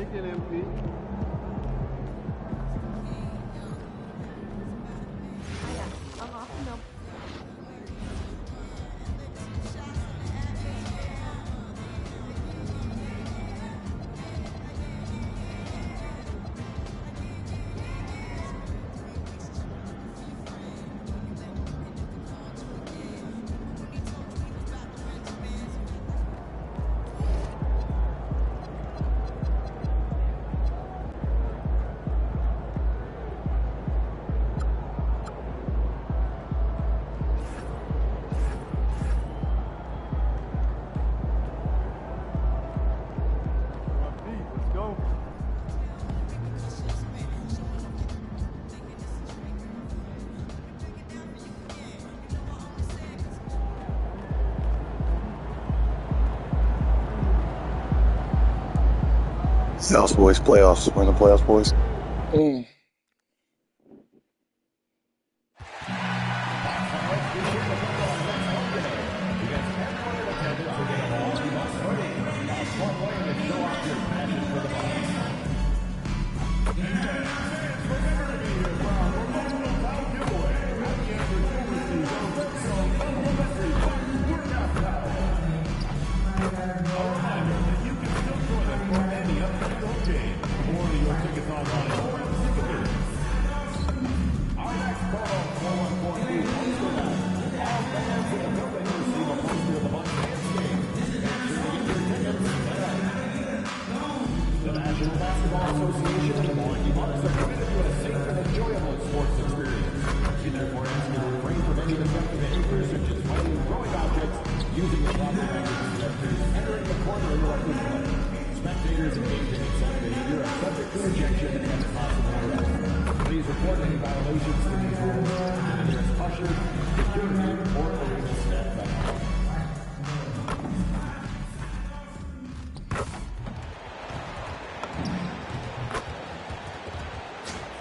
Take it, MP. Dallas boys, playoffs. We're in the playoffs, boys.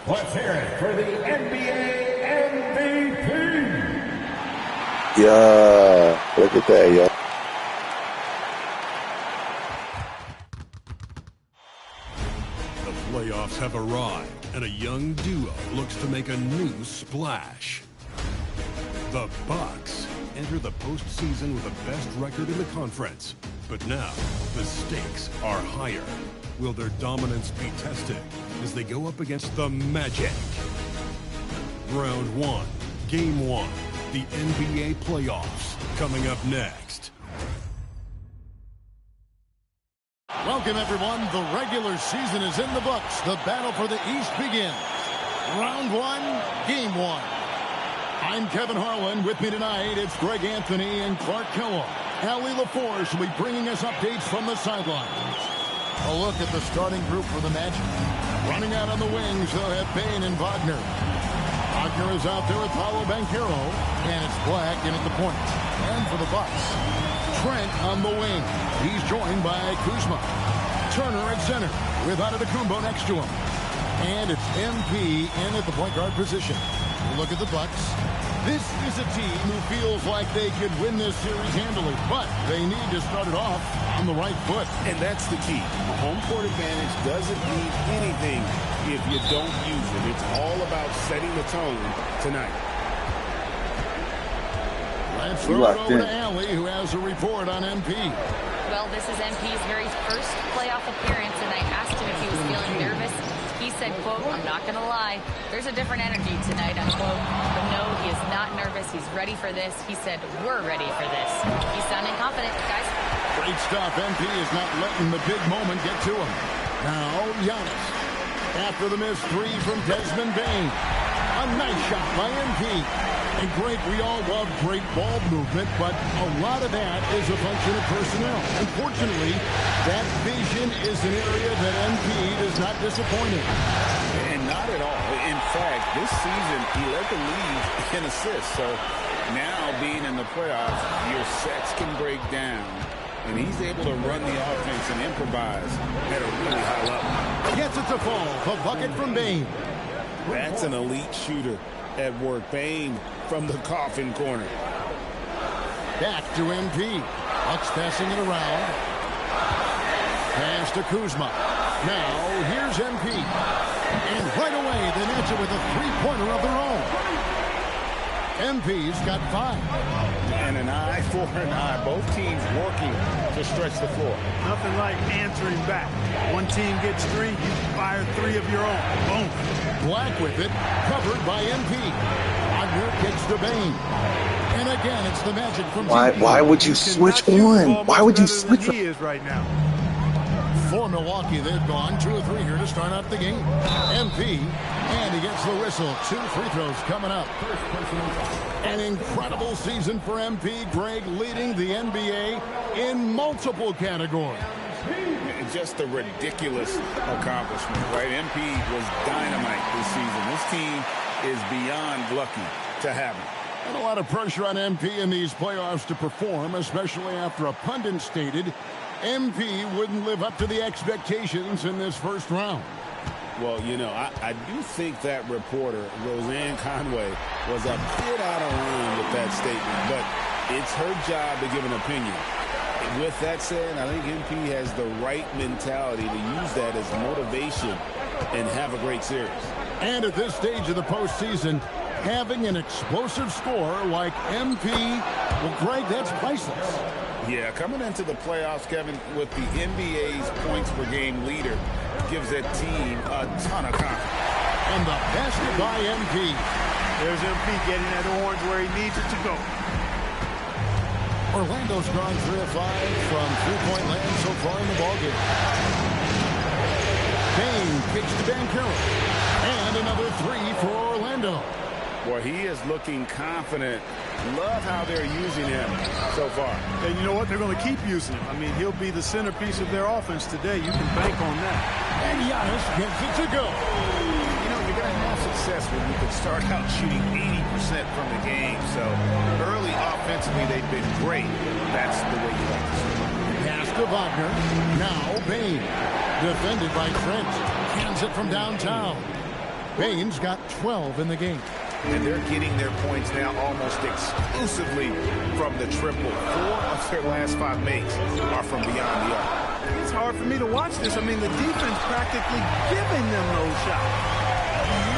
Let's hear it for the NBA MVP. Yeah, look at that, yo. The playoffs have arrived, and a young duo looks to make a new splash. The Bucks enter the postseason with the best record in the conference. But now, the stakes are higher. Will their dominance be tested as they go up against the Magic? Round 1, Game 1, the NBA playoffs, coming up next. Welcome, everyone. The regular season is in the books. The battle for the East begins. Round 1, Game 1. I'm Kevin Harlan. With me tonight, it's Greg Anthony and Clark Kellogg. Allie LaForce will be bringing us updates from the sidelines. A look at the starting group for the Magic. Running out on the wings, they'll have Bane and Wagner. Wagner is out there with Paolo Banchero, and it's Black in at the point. And for the Bucks, Trent on the wing. He's joined by Kuzma. Turner at center with Antetokounmpo next to him. And it's MP in at the point guard position. Look at the Bucks. This is a team who feels like they could win this series handily, but they need to start it off on the right foot. And that's the key. Home court advantage doesn't mean anything if you don't use it. It's all about setting the tone tonight. Let's throw it over to Allie, who has a report on MP. Well, this is MP's very first playoff appearance, and I asked him if he was feeling nervous. He said, quote, "I'm not going to lie, there's a different energy tonight," unquote. But no, he is not nervous. He's ready for this. He said, "We're ready for this." He's sounding confident, guys. Great stuff. MP is not letting the big moment get to him. Now, Giannis. After the missed three from Desmond Bane. A nice shot by MP. And great, we all love great ball movement, but a lot of that is a function of personnel. Unfortunately, that vision is an area that MP does not disappoint in. And not at all. In fact, this season, he led the league in assists. So now, being in the playoffs, your sets can break down. And he's able to run the offense and improvise at a really high level. Gets it to fall. The bucket from Bane. That's an elite shooter at work. Bane from the coffin corner. Back to MP. Bucks passing it around. Pass to Kuzma. Now, here's MP. And right away, they answer with a three-pointer of their own. MP's got 5. And an eye for an eye. Both teams working to stretch the floor. Nothing like answering back. One team gets 3, you fire 3 of your own. Boom. Black with it, covered by MP. Wagner kicks to Bain. And again, it's the magic from Why would you switch on? Why would you switch on? He is right now. For Milwaukee, they've gone 2 of 3 here to start out the game. MP, and he gets the whistle. 2 free throws coming up. An incredible season for MP. Greg leading the NBA in multiple categories. Just a ridiculous accomplishment, right? MP was dynamite this season. This team is beyond lucky to have him. And a lot of pressure on MP in these playoffs to perform, especially after a pundit stated MP wouldn't live up to the expectations in this first round. Well, you know, I do think that reporter, Roseanne Conway, was a bit out of line with that statement, but it's her job to give an opinion. With that said, I think MP has the right mentality to use that as motivation and have a great series. And at this stage of the postseason, having an explosive scorer like MP, well, Greg, that's priceless. Yeah, coming into the playoffs, Kevin, with the NBA's points per game leader gives that team a ton of confidence. And the basket by MP. There's MP getting that orange where he needs it to go. Orlando's gone 3 of 5 from three-point land so far in the ballgame. Bain kicks to Banchero. And another 3 for Orlando. Boy, he is looking confident. Love how they're using him so far. And you know what? They're going to keep using him. I mean, he'll be the centerpiece of their offense today. You can bank on that. And Giannis gets it to go. You know, you're going to have success when you can start out shooting 80% from the game. So early offensively, they've been great. That's the way you like to see. Pass to Wagner. Now Bain. Defended by Trent. Hands it from downtown. Bain's got 12 in the game. And they're getting their points now almost exclusively from the triple. 4 of their last 5 makes are from beyond the arc. It's hard for me to watch this. I mean, the defense practically giving them those shots.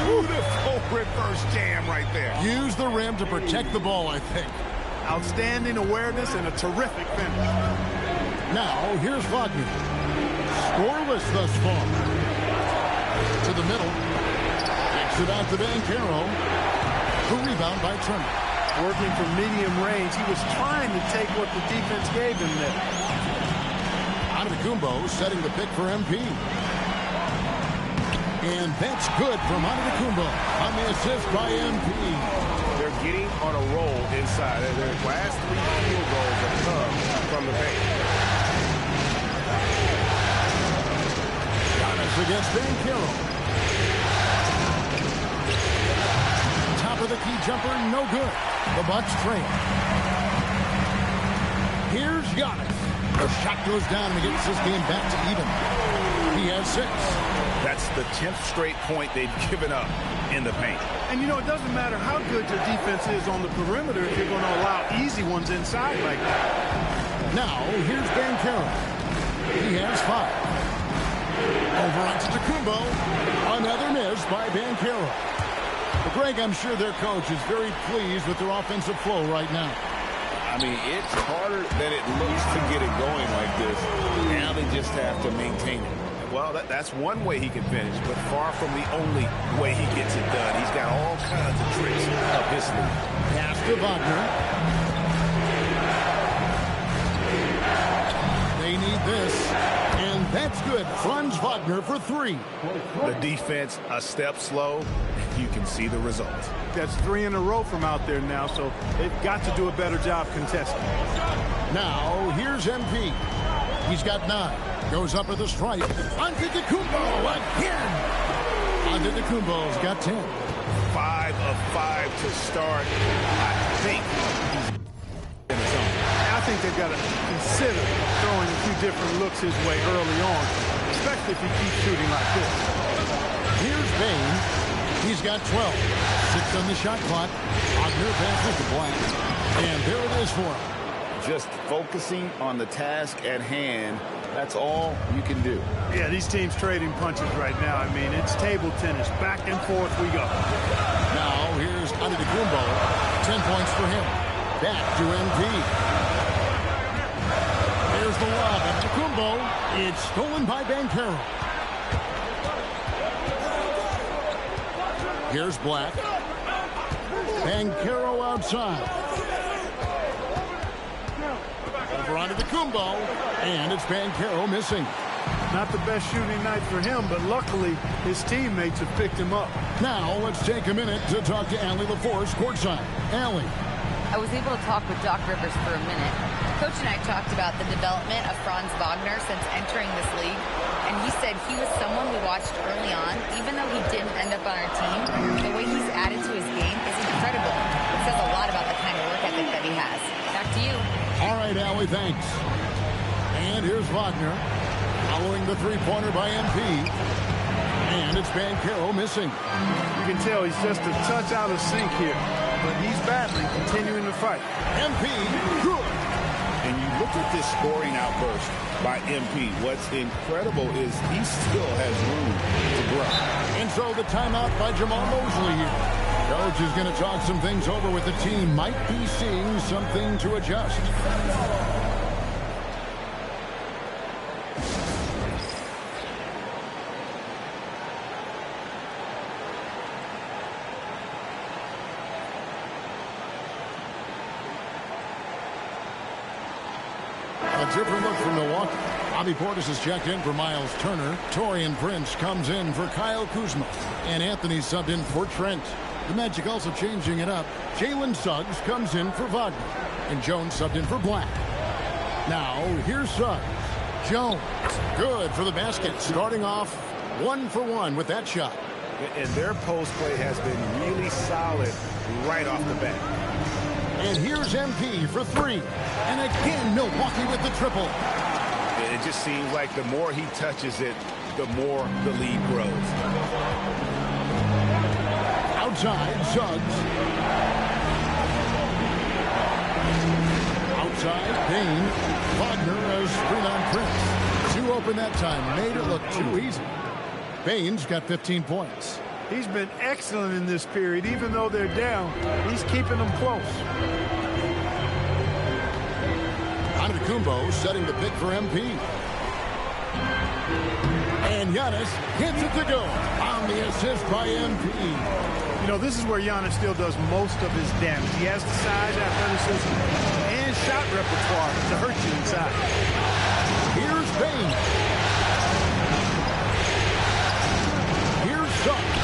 Beautiful reverse jam right there. Use the rim to protect the ball, I think. Outstanding awareness and a terrific finish. Now, here's Wagner. Scoreless thus far. To the middle. Kicks it out to Banchero. The rebound by Turner. Working from medium range. He was trying to take what the defense gave him there. Antetokounmpo setting the pick for MP. And that's good from Antetokounmpo on the assist by MP. They're getting on a roll inside. Their last 3 field goals have come from the paint. Giannis against Banchero. Of the key jumper, no good. The Bucks trail. Here's Giannis. The shot goes down and he gets this game back to even. He has 6. That's the 10th straight point they've given up in the paint. And you know, it doesn't matter how good your defense is on the perimeter if you're going to allow easy ones inside like that. Now, here's Banchero. He has 5. Over onto Antetokounmpo. Another miss by Banchero. Greg, I'm sure their coach is very pleased with their offensive flow right now. I mean, it's harder than it looks to get it going like this. Now they just have to maintain it. Well, that's one way he can finish, but far from the only way he gets it done. He's got all kinds of tricks up his sleeve. Pass to Wagner. They need this. And that's good. Franz Wagner for 3. The defense a step slow. You can see the results. That's 3 in a row from out there now, so they've got to do a better job contesting. Now, here's MP. He's got 9. Goes up with a stripe. Antetokounmpo again. Antetokounmpo's got 10. 5 of 5 to start. I think he's in the zone. I think they've got to consider throwing a few different looks his way early on, especially if he keeps shooting like this. Here's Bain. He's got 12. 6 on the shot clock. Wagner passes to Black. And there it is for him. Just focusing on the task at hand That's all you can do. Yeah, these teams trading punches right now. I mean, it's table tennis. Back and forth we go. Now here's Antetokounmpo. 10 points for him. Back to MP. There's the lob. Antetokounmpo. It's stolen by Banchero. Here's Black. Banchero outside. Over onto the Antetokounmpo, and it's Banchero missing. Not the best shooting night for him, but luckily his teammates have picked him up. Now let's take a minute to talk to Allie LaForce courtside. Allie. I was able to talk with Doc Rivers for a minute. Coach and I talked about the development of Franz Wagner since entering this league, and he said he was someone we watched early on. Even though he didn't end up on our team, the way he's added to his game is incredible. It says a lot about the kind of work ethic that he has. Back to you. All right, Allie, thanks. And here's Wagner, following the three-pointer by MP. And it's Banchero missing. You can tell he's just a touch out of sync here, but he's battling, continuing to fight. MP, good. And you look at this scoring outburst by MP. What's incredible is he still has room to grow. And so the timeout by Jamal Mosley here. Coach is going to talk some things over with the team. Might be seeing something to adjust. A different look from Milwaukee. Bobby Portis is checked in for Miles Turner. Taurean Prince comes in for Kyle Kuzma. And Anthony subbed in for Trent. The Magic also changing it up. Jalen Suggs comes in for Wagner. And Jones subbed in for Black. Now, here's Suggs. Jones, good for the basket. Starting off 1 for 1 with that shot. And their post play has been really solid right off the bat. And here's MP for 3. And again, Milwaukee with the triple. It just seems like the more he touches it, the more the lead grows. Outside, Suggs. Outside, Payne. Wagner as screen on Prince. 2 open that time. Made it look too easy. Payne's got 15 points. He's been excellent in this period. Even though they're down, he's keeping them close. Antetokounmpo setting the pick for MP. And Giannis hits it to go on the assist by MP. You know, this is where Giannis still does most of his damage. He has the size, athleticism, and shot repertoire to hurt you inside. Here's Payne. Here's Suggs.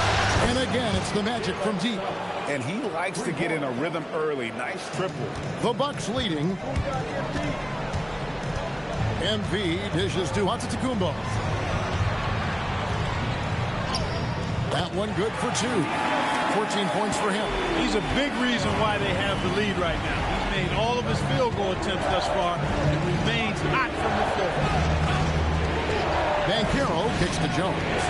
And again, it's the Magic from deep. And he likes to get in a rhythm early. Nice triple. The Bucks leading. MP dishes to Antetokounmpo. That one good for 2. 14 points for him. He's a big reason why they have the lead right now. He's made all of his field goal attempts thus far and remains hot from the floor. Banchero kicks to Jones.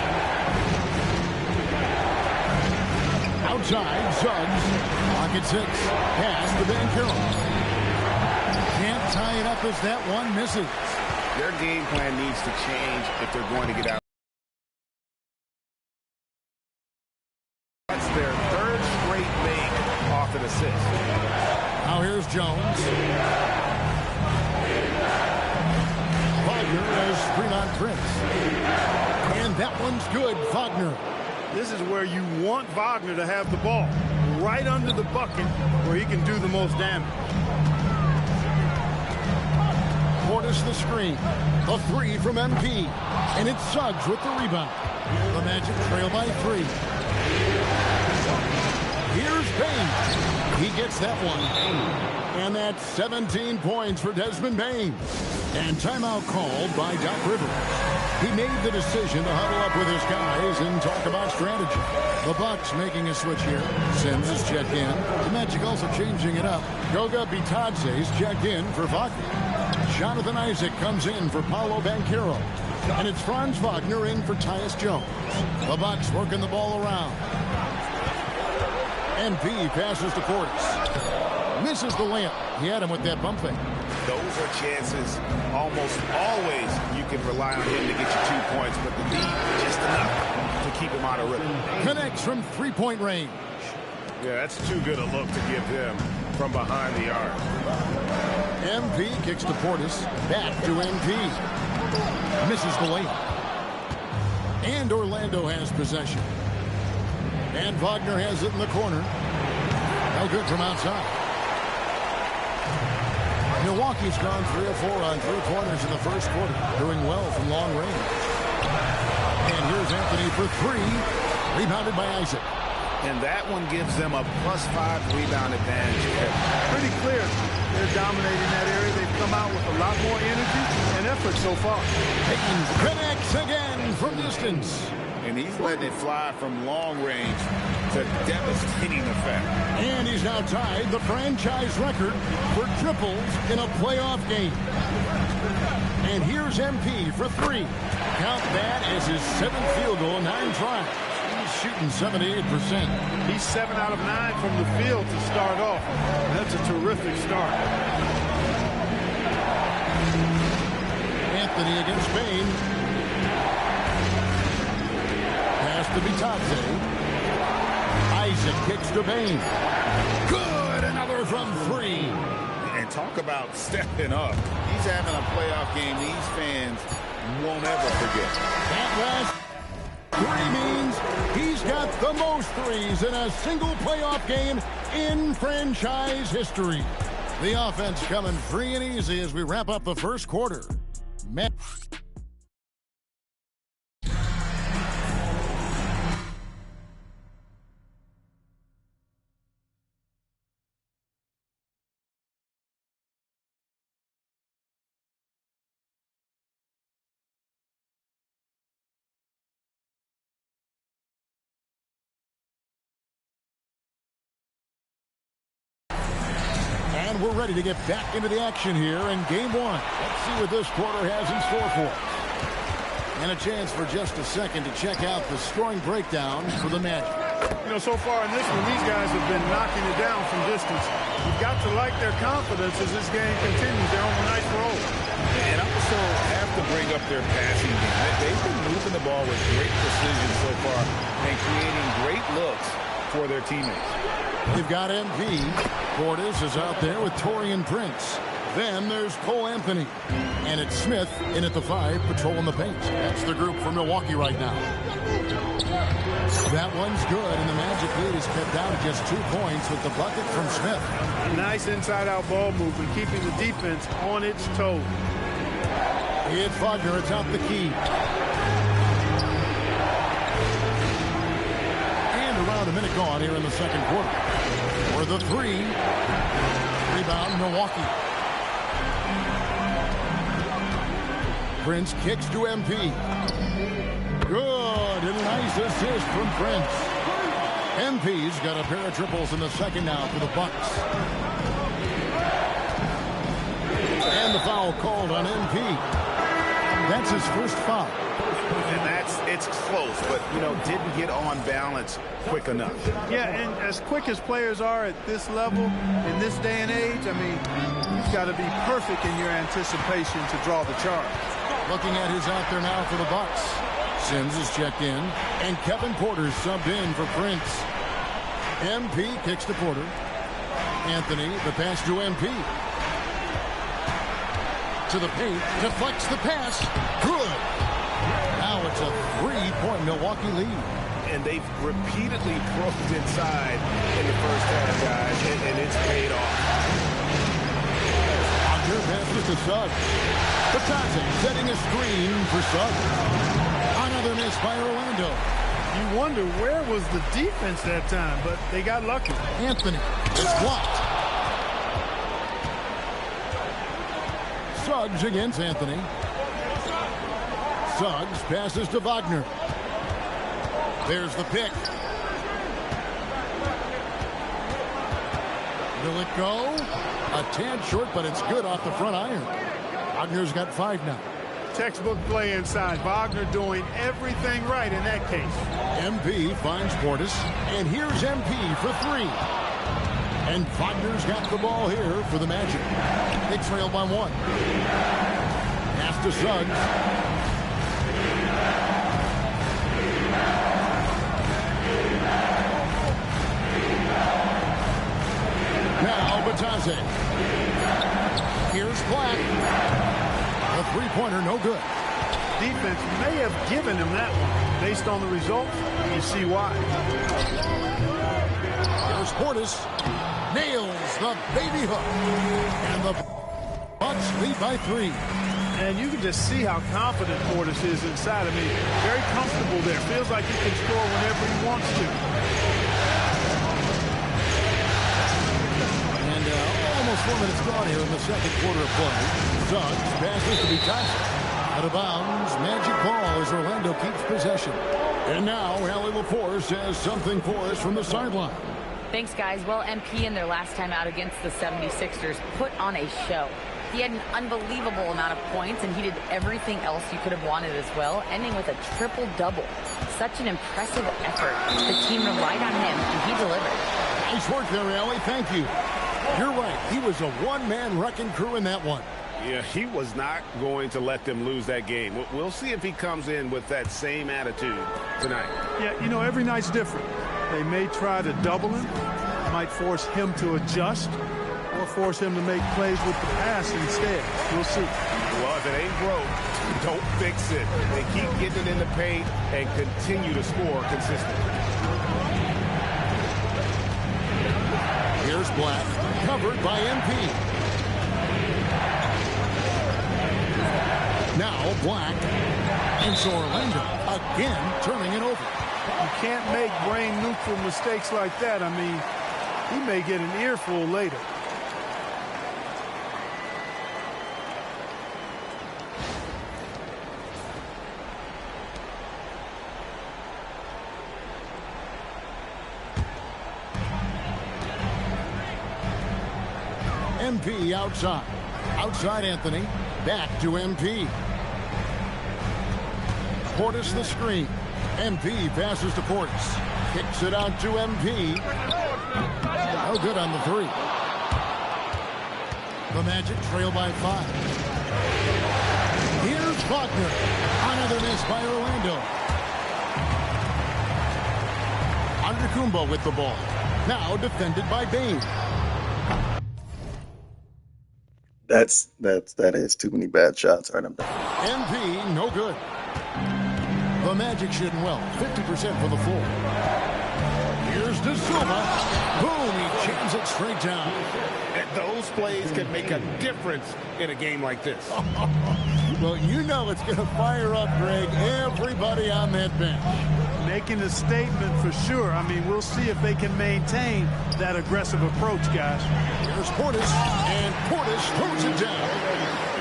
Outside, Suggs. Pocket 6. Pass to Banchero. Can't tie it up as that one misses. Their game plan needs to change if they're going to get out. That's their 3rd straight make off an assist. Now here's Jones. Wagner as screen on Prince. And that one's good, Wagner. This is where you want Wagner to have the ball. Right under the bucket where he can do the most damage. Portis the screen. A 3 from MP. And it's Suggs with the rebound. The Magic trail by 3. Here's Payne. He gets that one. And that's 17 points for Desmond Bane. And timeout called by Doc Rivers. He made the decision to huddle up with his guys and talk about strategy. The Bucks making a switch here. Sims is checked in. The Magic also changing it up. Goga Bitadze is checked in for Wagner. Jonathan Isaac comes in for Paolo Banchero. And it's Franz Wagner in for Tyus Jones. The Bucks working the ball around. MP passes to Portis. Misses the layup. He had him with that bump fake. those are chances almost always you can rely on him to get you 2 points, but the lead just enough to keep him out of rhythm. Connects from three-point range. Yeah, that's too good a look to give him from behind the arc. MP kicks to Portis. Back to MP. Misses the layup. And Orlando has possession. And Wagner has it in the corner. No good from outside. Milwaukee's gone 3 of 4 on three-pointers in the first quarter, doing well from long range. And here's Anthony for 3, rebounded by Isaac. And that one gives them a +5 rebound advantage. Pretty clear. They're dominating that area. They've come out with a lot more energy and effort so far. Haynes connects again from distance. And he's letting it fly from long range to devastating effect. And he's now tied the franchise record for triples in a playoff game. And here's MP for 3. Count that as his 7th field goal in 9 tries. He's shooting 78%. He's 7 out of 9 from the field to start off. That's a terrific start. Anthony against Spain. Pass to Bitadze. Isaac kicks to Bain. Good, another from 3. And talk about stepping up. He's having a playoff game these fans won't ever forget. That last 3 means he's got the most threes in a single playoff game in franchise history. The offense coming free and easy as we wrap up the first quarter. And we're ready to get back into the action here in game 1. Let's see what this quarter has in store for us. And a chance for just a second to check out the scoring breakdown for the Magic. You know, so far in this one, these guys have been knocking it down from distance. You've got to like their confidence as this game continues. They're on a nice roll. And I also have to bring up their passing game. They've been moving the ball with great precision so far and creating great looks for their teammates. You've got MP. Portis is out there with Taurean Prince. Then there's Cole Anthony. And it's Smith in at the 5, patrolling the paint. That's the group for Milwaukee right now. That one's good, and the Magic lead is cut down to just 2 points with the bucket from Smith. Nice inside-out ball movement, keeping the defense on its toes. It's Wagner. It's out the key. Around a minute gone here in the second quarter. For the 3. Rebound, Milwaukee. Prince kicks to MP. Good, and nice assist from Prince. MP's got a pair of triples in the second now for the Bucks. And the foul called on MP. That's his first foul. And it's close, but, you know, didn't get on balance quick enough. Yeah, and as quick as players are at this level, in this day and age, I mean, you've got to be perfect in your anticipation to draw the charge. Looking at who's out there now for the Bucks. Sims is checked in, and Kevin Porter's subbed in for Prince. MP kicks to Porter. Anthony, the pass to MP. To the paint, deflects the pass. Good. Now it's a 3-point Milwaukee lead. And they've repeatedly probed inside in the first half, guys, and it's paid off. Wagner passes to Suggs. Bitadze setting a screen for Suggs. Another miss by Orlando. You wonder where was the defense that time, but they got lucky. Anthony is blocked. Suggs against Anthony. Suggs passes to Wagner. There's the pick. Will it go? A tad short, but it's good off the front iron. Wagner's got 5 now. Textbook play inside. Wagner doing everything right in that case. MP finds Portis, and here's MP for 3. And Wagner's got the ball here for the Magic. They trail by 1. Pass to Suggs. Now Batase. Here's Black. A three-pointer, no good. Defense may have given him that one. Based on the results, you see why. Here's Portis. Nails the baby hook. And the Bucks lead by 3. And you can just see how confident Portis is inside. I mean, very comfortable there. Feels like he can score whenever he wants to. And almost 4 minutes gone here in the second quarter of play. Suggs passes to Batase. Out of bounds, Magic ball as Orlando keeps possession. And now, Allie LaForce has something for us from the sideline. Thanks, guys. Well, MP in their last time out against the 76ers put on a show. He had an unbelievable amount of points, and he did everything else you could have wanted as well, ending with a triple-double. Such an impressive effort. The team relied on him, and he delivered. Nice work there, Allie. Thank you. You're right. He was a one-man wrecking crew in that one. Yeah, he was not going to let them lose that game. We'll see if he comes in with that same attitude tonight. Yeah, you know, every night's different. They may try to double him, might force him to adjust, or force him to make plays with the pass instead. We'll see. Well, if it ain't broke, don't fix it. They keep getting it in the paint and continue to score consistently. Here's Black, covered by MP. Now Black, and so Orlando again turning it over. You can't make brain-neutral mistakes like that. I mean, he may get an earful later. MP outside. Outside Anthony. Back to MP. Portis the screen. MP passes to Portis. Kicks it out to MP. No good on the 3. The Magic trail by 5. Here's Wagner. Another miss by Orlando. Antetokounmpo with the ball. Now defended by Bane. That is too many bad shots. All right, I'm done. MP, no good. The Magic shooting well, 50% from the floor. Here's De Silva. Boom, he jams it straight down. And those plays can make a difference in a game like this. Well, you know it's going to fire up, Greg, everybody on that bench. Making a statement for sure. I mean, we'll see if they can maintain that aggressive approach, guys. Here's Portis, and Portis throws it down.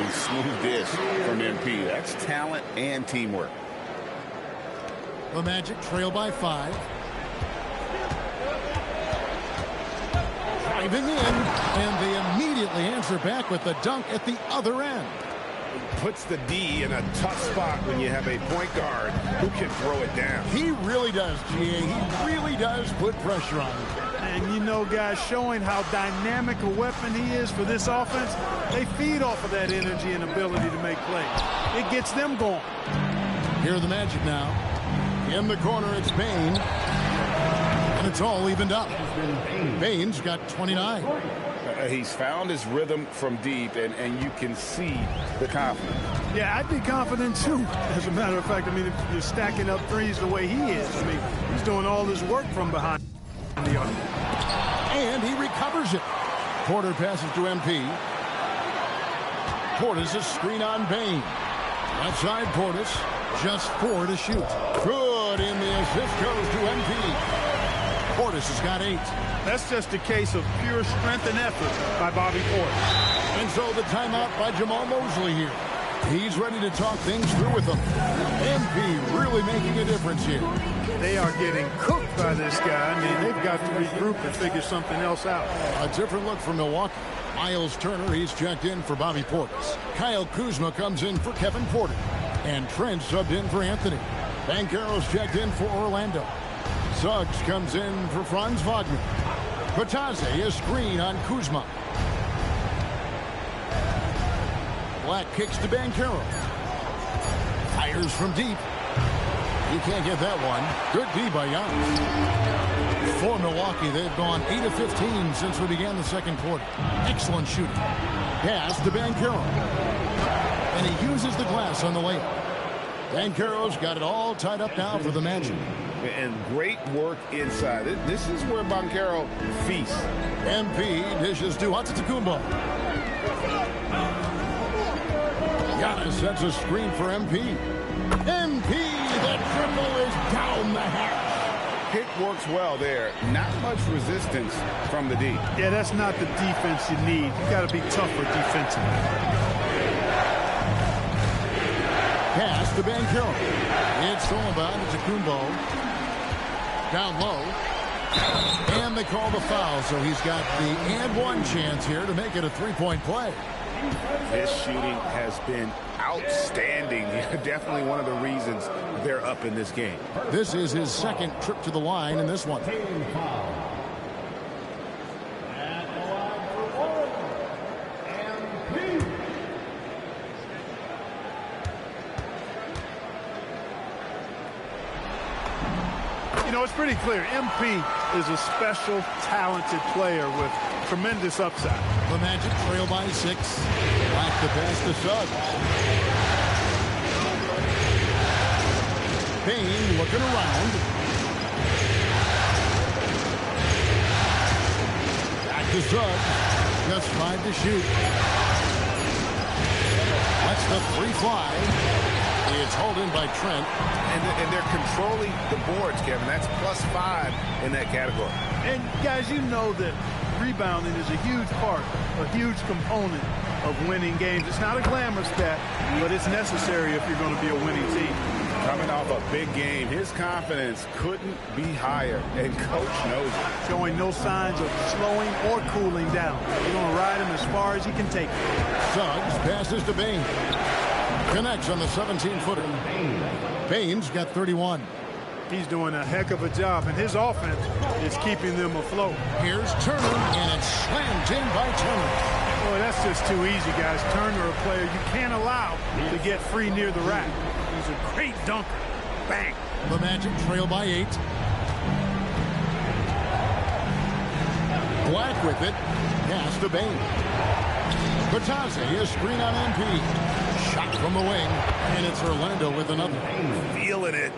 A smooth dish from MP. That's talent and teamwork. The Magic trail by 5. Driving in, and they immediately answer back with the dunk at the other end. Puts the D in a tough spot when you have a point guard who can throw it down. He really does, GA. He really does put pressure on him. And you know, guys, showing how dynamic a weapon he is for this offense, they feed off of that energy and ability to make plays. It gets them going. Here are the Magic now. In the corner, it's Bane. And it's all evened up. Bane's got 29. He's found his rhythm from deep, and you can see the confidence. Yeah, I'd be confident, too. As a matter of fact, I mean, if you're stacking up threes the way he is, I mean, he's doing all his work from behind the arc. And he recovers it. Porter passes to MP. Portis a screen on Bane. Outside Portis, just 4 to shoot. Good, and the assist goes to MP. Portis has got 8. That's just a case of pure strength and effort by Bobby Portis. And so the timeout by Jamal Mosley here. He's ready to talk things through with them. MP really making a difference here. They are getting cooked by this guy. I mean, they've got to regroup and figure something else out. A different look from Milwaukee. Miles Turner, he's checked in for Bobby Portis. Kyle Kuzma comes in for Kevin Porter. And Trent subbed in for Anthony. Banchero's checked in for Orlando. Suggs comes in for Franz Wagner. Batadze, a screen on Kuzma. Black kicks to Banchero. Fires from deep. He can't get that one. Good D by Giannis. For Milwaukee, they've gone 8 of 15 since we began the second quarter. Excellent shooting. Pass to Banchero. And he uses the glass on the layup. Banchero's got it all tied up now for the Magic. And great work inside. This is where Banchero feasts. MP dishes to Antetokounmpo. Giannis sets a screen for MP. MP, the triple is down the hatch. Pick works well there. Not much resistance from the D. Yeah, that's not the defense you need. You got to be tougher defensively. Pass to Banchero. It's all about Antetokounmpo. Down low. And they call the foul, so he's got the and one chance here to make it a three-point play. His shooting has been outstanding. Definitely one of the reasons they're up in this game. This is his second trip to the line in this one. You know, it's pretty clear. MP is a special, talented player with tremendous upside. The Magic trail by 6. Back the pass to Suggs. Payne looking around. Back to Suggs. Just 5 to shoot. That's the free fly. It's hauled in by Trent. And they're controlling the boards, Kevin. That's +5 in that category. And, guys, you know that rebounding is a huge part, a huge component of winning games. It's not a glamorous stat, but it's necessary if you're going to be a winning team. Coming off a big game, his confidence couldn't be higher, and Coach knows it. Showing no signs of slowing or cooling down. He's going to ride him as far as he can take it. Suggs passes to Payne. Connects on the 17-footer. Payne's got 31. He's doing a heck of a job, and his offense is keeping them afloat. Here's Turner, and it's slammed in by Turner. Boy, that's just too easy, guys. Turner, a player you can't allow to get free near the rack. He's a great dunker. Bang. The Magic trail by 8. Black with it. Pass to Bane. Batadze, a screen on MP. Shot from the wing, and it's Orlando with another. Feeling it.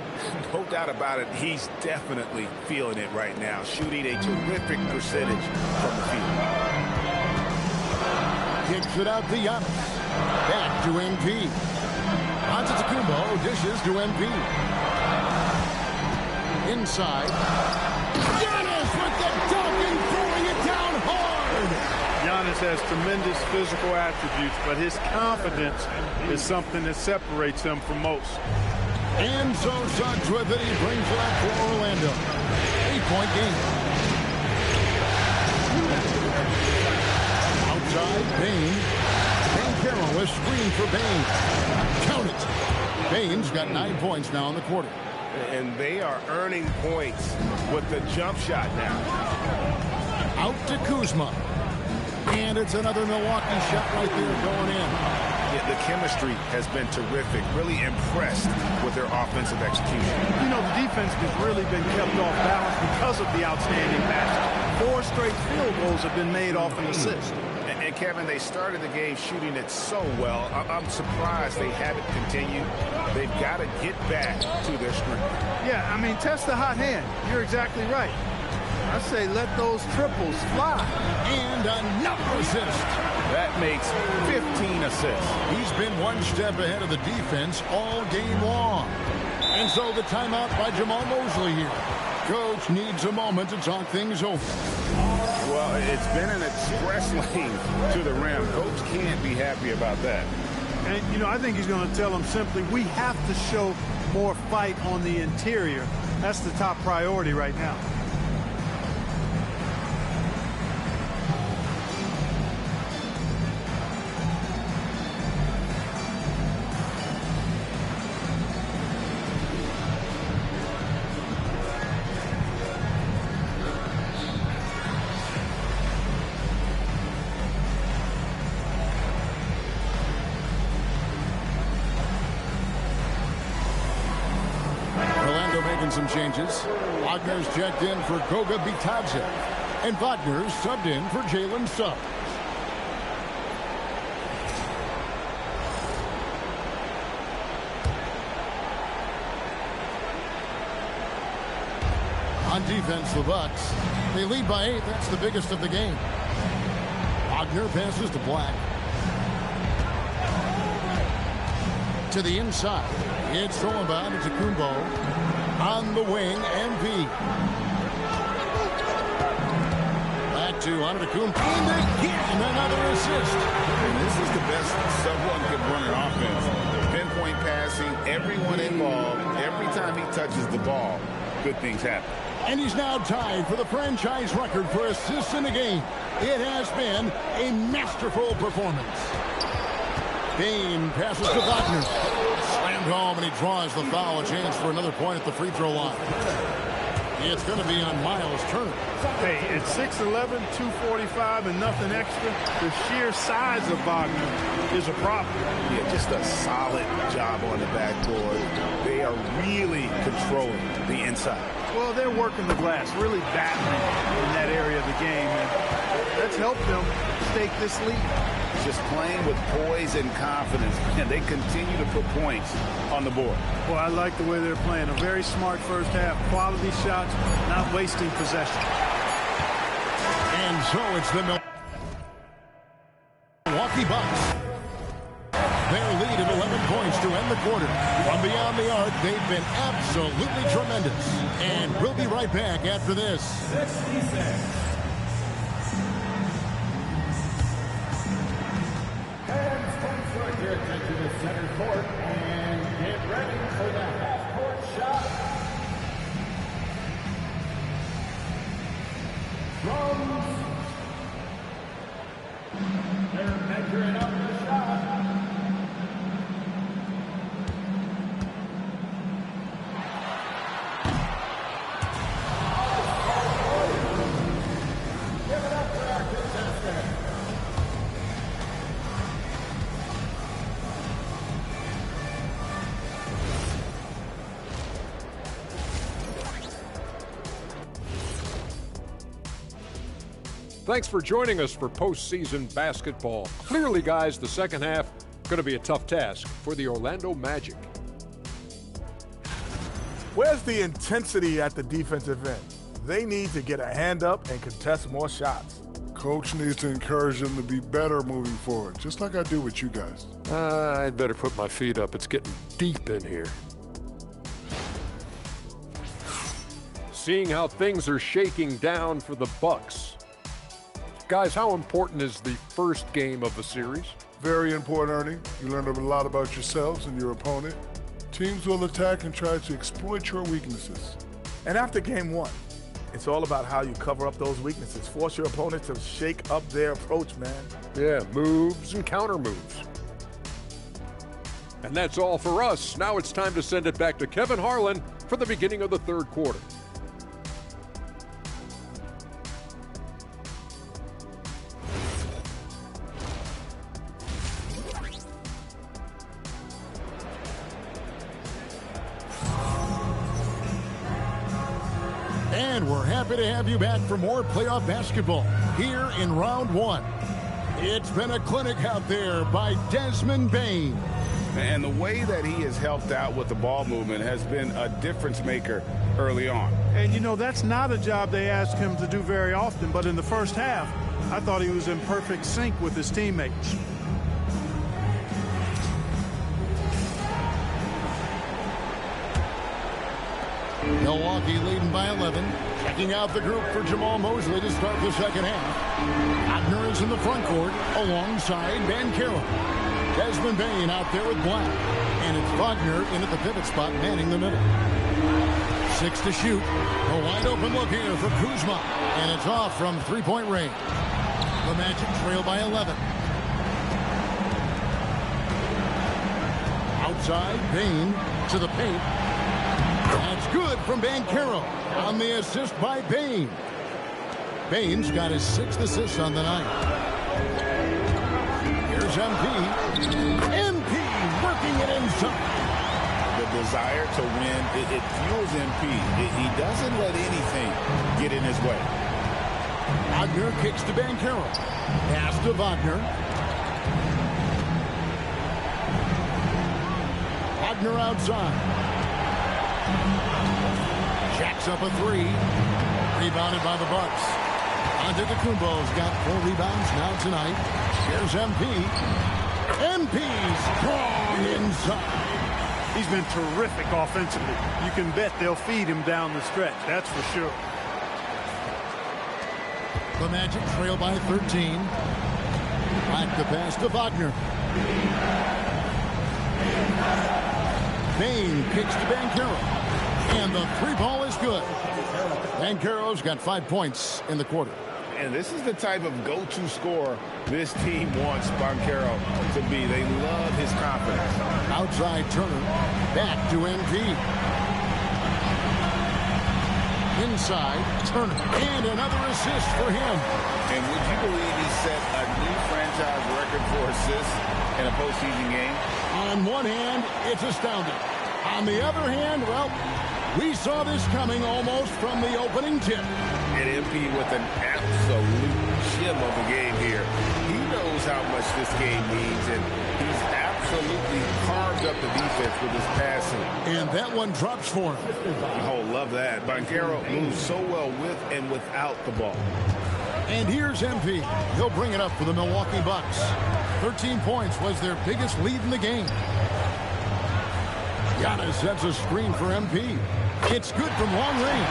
No doubt about it. He's definitely feeling it right now. Shooting a terrific percentage from the field. Kicks it out to Giannis. Back to MP. Antetokounmpo dishes to MP. Inside. Giannis with the dunk and throwing it down hard. Giannis has tremendous physical attributes, but his confidence is something that separates him from most. And so Suggs with it. He brings it up for Orlando. 8-point game. Outside, Payne. Banchero, a screen for Payne. Count it. Payne's got 9 points now in the quarter. And they are earning points with the jump shot now. Out to Kuzma. And it's another Milwaukee shot right there going in. Yeah, the chemistry has been terrific. Really impressed with their offensive execution. You know, the defense has really been kept off balance because of the outstanding passes. 4 straight field goals have been made off an assist. And Kevin, they started the game shooting it so well. I'm surprised they haven't continued. They've got to get back to their strength. Yeah, I mean, test the hot hand. You're exactly right. I say let those triples fly. And another assist. That makes 15 assists. He's been one step ahead of the defense all game long. And so the timeout by Jamal Mosley here. Coach needs a moment to talk things over. Well, it's been an express lane to the rim. Coach can't be happy about that. And, you know, I think he's going to tell them simply, we have to show more fight on the interior. That's the top priority right now. making some changes. Wagner's checked in for Goga Bitadze. And Wagner's subbed in for Jalen Suggs. On defense, the Bucks. They lead by 8. That's the biggest of the game. Wagner passes to Black. To the inside. It's thrown by to Kumbo. On the wing, MP. Back to Antetokounmpo. And again, another assist. And this is the best someone can run an offense. Pinpoint passing, everyone involved. Every time he touches the ball, good things happen. And he's now tied for the franchise record for assists in a game. It has been a masterful performance. Bane passes to Wagner. Slammed home, and he draws the foul. A chance for another point at the free throw line. It's going to be on Miles Turner. Hey, it's 6'11", 245, and nothing extra. The sheer size of Wagner is a problem. Yeah, just a solid job on the backboard. They are really controlling the inside. Well, they're working the glass, really battling in that area of the game, and that's helped them stake this lead. Just playing with poise and confidence, and they continue to put points on the board. Well, I like the way they're playing. A very smart first half. Quality shots, not wasting possession. And so it's the Milwaukee Bucks. Their lead of 11 points to end the quarter. From beyond the arc, they've been absolutely tremendous. And we'll be right back after this. Your attention to center court and get ready for the half-court shot. They're measuring up the shot. Give it up for our contestant. Thanks for joining us for postseason basketball. Clearly, guys, the second half going to be a tough task for the Orlando Magic. Where's the intensity at the defensive end? They need to get a hand up and contest more shots. Coach needs to encourage them to be better moving forward, just like I do with you guys. I'd better put my feet up. It's getting deep in here. Seeing how things are shaking down for the Bucks. Guys, how important is the first game of a series? Very important, Ernie. You learn a lot about yourselves and your opponent. Teams will attack and try to exploit your weaknesses. And after game one, it's all about how you cover up those weaknesses. Force your opponent to shake up their approach, man. Yeah, moves and counter moves. And that's all for us. Now it's time to send it back to Kevin Harlan for the beginning of the third quarter. And we're happy to have you back for more playoff basketball here in round one. It's been a clinic out there by Desmond Bane. And the way that he has helped out with the ball movement has been a difference maker early on. And, you know, that's not a job they ask him to do very often, but in the first half, I thought he was in perfect sync with his teammates. Milwaukee leading by 11. Checking out the group for Jamal Mosley to start the second half. Wagner is in the front court alongside Banchero. Desmond Bane out there with Black. And it's Wagner in at the pivot spot, manning the middle. 6 to shoot. A wide open look here for Kuzma. And it's off from three-point range. The Magic trail by 11. Outside, Bane to the paint. That's good from Banchero on the assist by Bane. Bane's got his 6th assist on the night. Here's MP. MP working it inside. The desire to win, it fuels MP. He doesn't let anything get in his way. Wagner kicks to Banchero. Pass to Wagner. Wagner outside. Jacks up a three. Rebounded by the Bucks. Antetokounmpo's got 4 rebounds now tonight. Here's MP. MP's strong inside. He's been terrific offensively. You can bet they'll feed him down the stretch. That's for sure. The Magic trail by 13. Back the pass to Wagner. Bain kicks to Banchero. And the 3 ball is good. Banchero's got 5 points in the quarter. And this is the type of go-to scorer this team wants Banchero to be. They love his confidence. Outside Turner. Back to MP. Inside Turner. And another assist for him. And would you believe he set a new franchise record for assists in a postseason game? On one hand, it's astounding. On the other hand, well, we saw this coming almost from the opening tip. And MP with an absolute gem of a game here. He knows how much this game means, and he's absolutely carved up the defense with his passing. And that one drops for him. Oh, love that. Banchero moves so well with and without the ball. And here's MP. He'll bring it up for the Milwaukee Bucks. 13 points was their biggest lead in the game. Giannis sets a screen for MP. It's good from long range.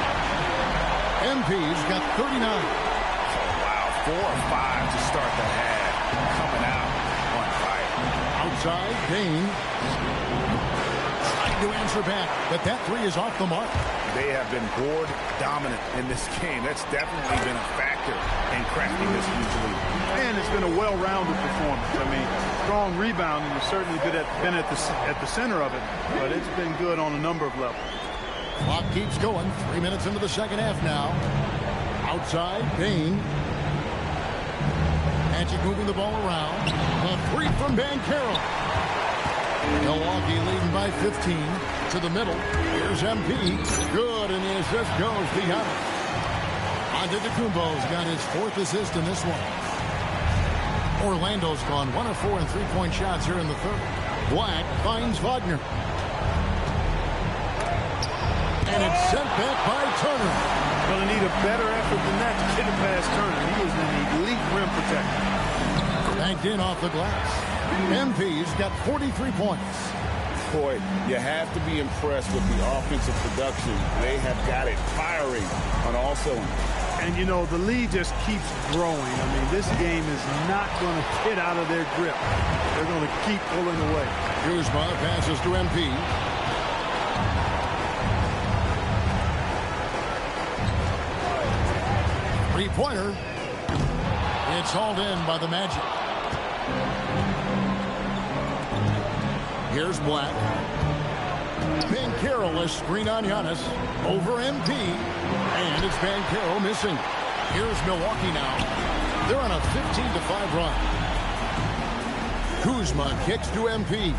MP's got 39. Wow, 4 or 5 to start the half. Coming out on fire. Outside, Bain. Trying to answer back, but that 3 is off the mark. They have been board dominant in this game. That's definitely been a factor in crafting this huge lead. And it's been a well-rounded performance. I mean, strong rebounding has certainly been at the center of it, but it's been good on a number of levels. Clock keeps going. 3 minutes into the second half now. Outside, Bain. Magic moving the ball around. A 3 from Banchero. Milwaukee leading by 15 to the middle. Here's MP. Good, and the assist goes to Giannis. Antetokounmpo's got his 4th assist in this one. Orlando's gone 1 of 4 in 3-point shots here in the 3rd. Black finds Wagner. And it's sent back by Turner. Going to need a better effort than that to get it past Turner. He is an elite rim protector. Banked in off the glass. MP's got 43 points. Boy, you have to be impressed with the offensive production. They have got it firing on all cylinders. And, you know, the lead just keeps growing. I mean, this game is not going to get out of their grip. They're going to keep pulling away. Kuzma passes to MP. Three-pointer. It's hauled in by the Magic. Here's Black. Banchero, a screen on Giannis. Over MP. And it's Banchero missing. Here's Milwaukee now. They're on a 15-5 run. Kuzma kicks to MP.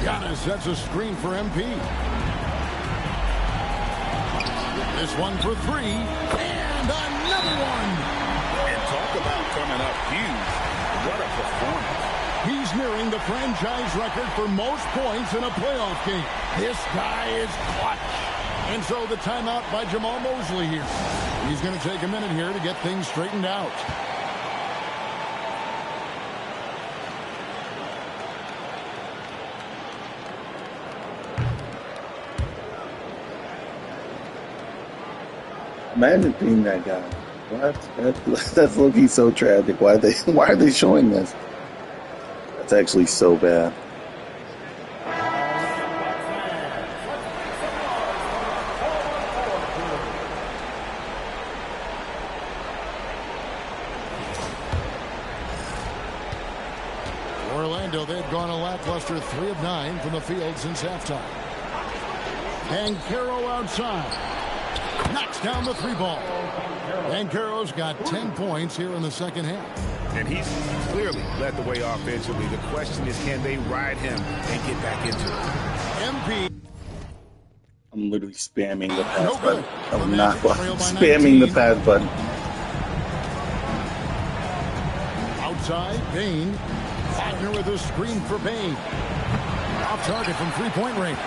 Giannis sets a screen for MP. This one for 3. And another one. And talk about coming up huge. What a performance. He's nearing the franchise record for most points in a playoff game. This guy is clutch. And so the timeout by Jamal Mosley here. He's going to take a minute here to get things straightened out. Imagine being that guy. What? That's low-key so tragic. Why are they showing this? That's actually so bad. Orlando, they've gone a lackluster 3 of 9 from the field since halftime. Banchero outside. Knocks down the 3 ball. Banchero's got 10 points here in the second half. And he's clearly led the way offensively. The question is, can they ride him and get back into it? MP. I'm literally spamming the pass button. The I'm not Magic trail by spamming 19. the pass button. Outside, Bain. Wagner with a screen for Bain. Off target from three-point range.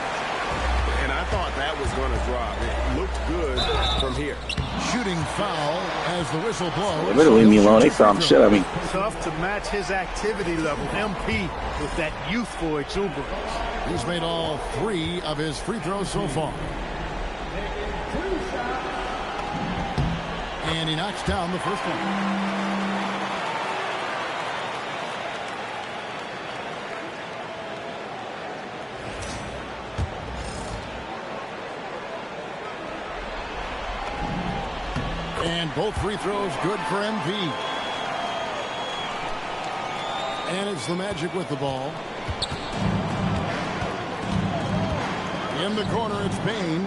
And I thought that was going to drop. It looked good from here. Shooting foul as the whistle blows. They better leave me alone. They saw shit. I mean, Tough to match his activity level. MP with that youthful exuberance. He's made all 3 of his free throws so far. And he knocks down the first one. And both free throws good for MP. And it's the Magic with the ball. In the corner, it's Bain.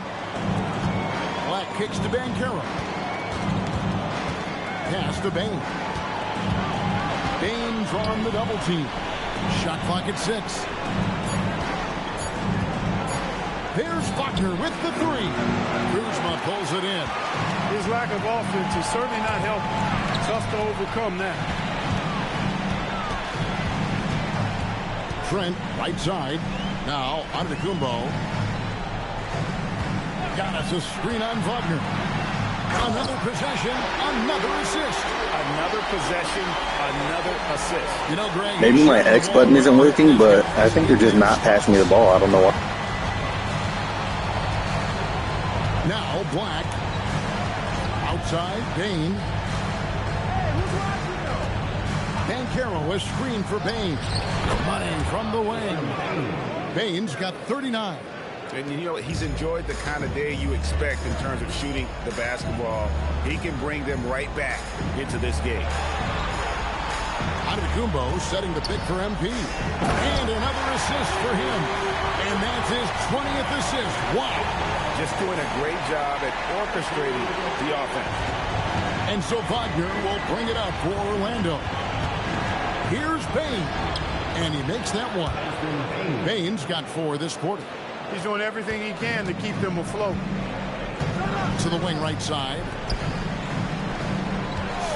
Black kicks to Banchero. Pass to Bain. Bain on the double team. Shot clock at 6. There's Wagner with the 3. Kuzma pulls it in. His lack of offense is certainly not helping. Tough to overcome that. Trent, right side. Now, Antetokounmpo. Got us a screen on Wagner. Another possession, another assist. Another possession, another assist. You know, Greg, maybe my X button isn't working, but I think they're just not passing me the ball. I don't know why. now Black. Outside, Bain. Banchero is screened for Bain. Money from the wing. Bain's got 39. And you know, he's enjoyed the kind of day you expect in terms of shooting the basketball. He can bring them right back into this game. Antetokounmpo setting the pick for MP. And another assist for him. And that's his 20th assist. Wow. Just doing a great job at orchestrating the offense. And so Wagner will bring it up for Orlando. Here's Bain. And he makes that one. Bain's got 4 this quarter. He's doing everything he can to keep them afloat. To the wing right side.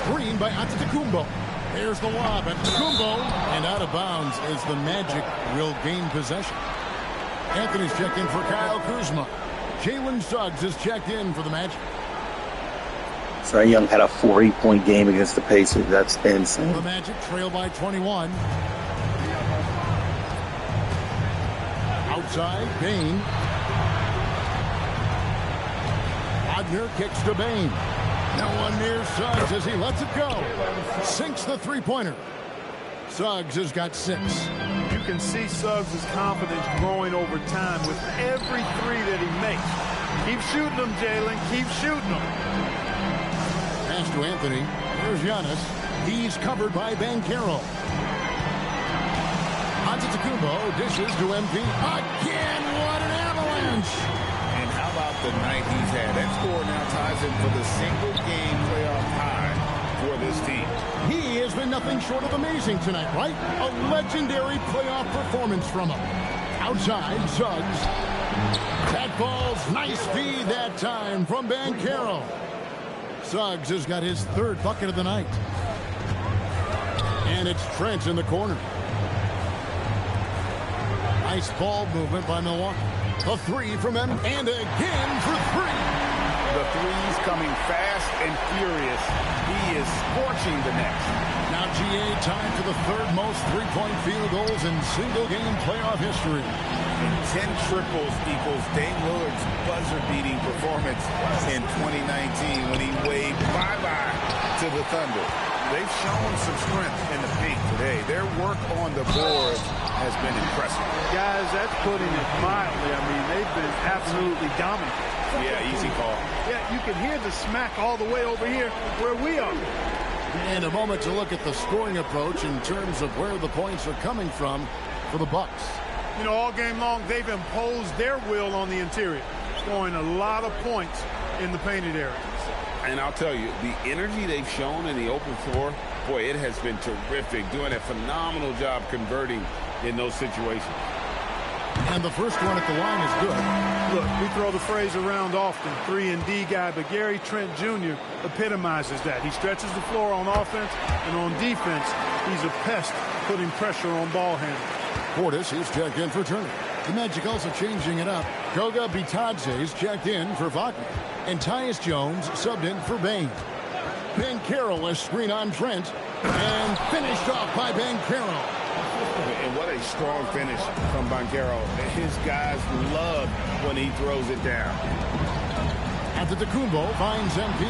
Screen by Antetokounmpo. There's the lob. Antetokounmpo. And out of bounds as the Magic will gain possession. Anthony's checked in for Kyle Kuzma. Jalen Suggs is checked in for the Magic. Trae Young had a 40-point game against the Pacers. That's insane. The Magic trail by 21. Outside, Bain. Wagner kicks to Bain. No one near Suggs as he lets it go. Sinks the three-pointer. Suggs has got 6. You can see Suggs' confidence growing over time with every 3 that he makes. Keep shooting them, Jalen. Keep shooting them. Pass to Anthony. Here's Giannis. He's covered by Banchero. Antetokounmpo dishes to MP. Again, what an avalanche! And how about the night he's had? That score now ties him for the single-game playoff high for this team. He has been nothing short of amazing tonight, right? A legendary playoff performance from him. Outside, Suggs. That ball's nice feed that time from Banchero. Suggs has got his 3rd bucket of the night. And it's Trent in the corner. Nice ball movement by Milwaukee. A 3 from him, and again for 3. The threes coming fast and furious. He is scorching the nets. Now GA tied for the 3rd most three-point field goals in single-game playoff history. And 10 triples equals Dame Lillard's buzzer-beating performance in 2019 when he waved bye-bye to the Thunder. They've shown some strength in the paint today. Their work on the boards has been impressive. Guys, that's putting it mildly. I mean, they've been absolutely dominant. Yeah, easy call. Yeah, you can hear the smack all the way over here where we are. And a moment to look at the scoring approach in terms of where the points are coming from for the Bucks. You know, all game long, they've imposed their will on the interior, scoring a lot of points in the painted areas. And I'll tell you, the energy they've shown in the open floor boy, it has been terrific, doing a phenomenal job converting in those situations. And the first one at the line is good. Look, we throw the phrase around often, 3-and-D guy, but Gary Trent Jr. epitomizes that. He stretches the floor on offense, and on defense, he's a pest putting pressure on ball handlers. Portis is checked in for Turner. The Magic also changing it up. Goga Bitadze is checked in for Wagner. And Tyus Jones subbed in for Bain. Banchero, a screen on Trent. And finished off by Banchero. And what a strong finish from Banchero. His guys love when he throws it down. Antetokounmpo finds MP.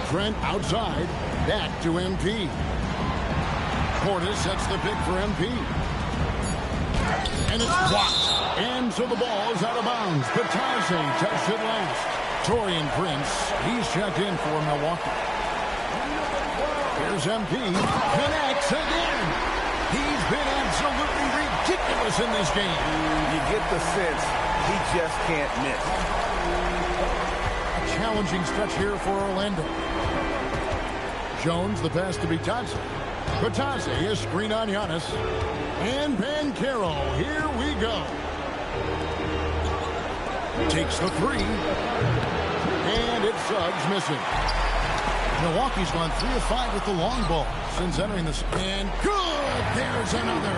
Trent outside. Back to MP. Portis sets the pick for MP. And it's blocked. And so the ball is out of bounds. Bitadze touched it last. Taurean Prince, he's checked in for Milwaukee. Here's MP. Connects again. He's been absolutely ridiculous in this game. You get the sense he just can't miss. A challenging stretch here for Orlando. Jones, the pass to Bitadze. Bitadze, a screen on Giannis. And Banchero, here we go. Takes the three. And it's Suggs missing. Milwaukee's gone 3 of 5 with the long ball since entering this. And good! There's another.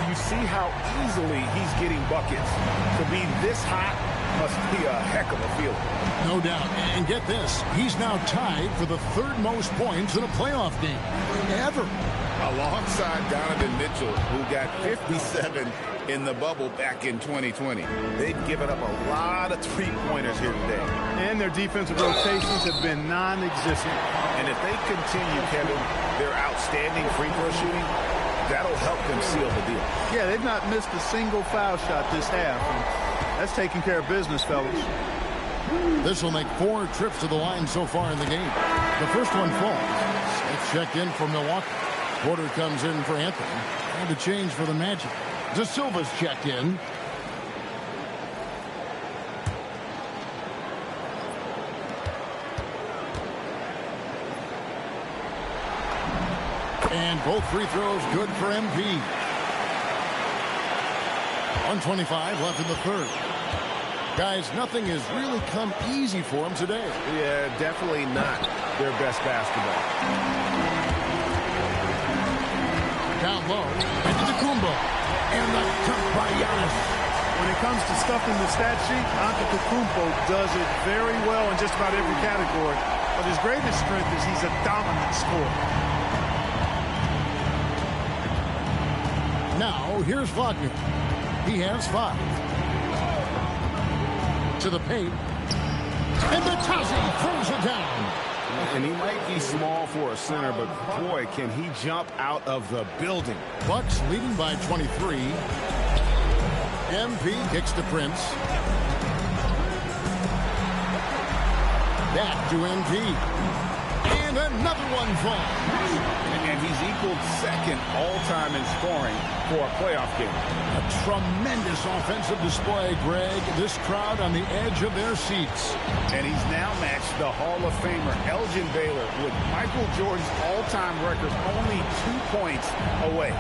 You see how easily he's getting buckets. To be this hot must be a heck of a feeling. No doubt. And get this. He's now tied for the 3rd most points in a playoff game ever. Alongside Donovan Mitchell, who got 57 in the bubble back in 2020. They've given up a lot of three-pointers here today. And their defensive rotations have been non-existent. And if they continue, Kevin, their outstanding free throw shooting, that'll help them seal the deal. Yeah, they've not missed a single foul shot this half. And that's taking care of business, fellas. This will make 4 trips to the line so far in the game. The first one falls. It's checked in for Milwaukee. Porter comes in for Anthony. And a change for the Magic. De Silva's checked in. And both free throws good for MP. 1:25 left in the 3rd. Guys, nothing has really come easy for them today. Yeah, definitely not their best basketball. Down low. Antetokounmpo. And the cut by Giannis. When it comes to stuffing the stat sheet, Antetokounmpo does it very well in just about every category. But his greatest strength is he's a dominant scorer. Now, here's Wagner. He has 5. To the paint. And Bitadze throws it down. And he might be small for a center, but boy, can he jump out of the building. Bucks leading by 23. MP kicks to Prince. Back to MP. And another one falls. And he's equaled 2nd all-time in scoring for a playoff game. A tremendous offensive display, Greg. This crowd on the edge of their seats. And he's now matched the Hall of Famer Elgin Baylor with Michael Jordan's all-time record only 2 points away.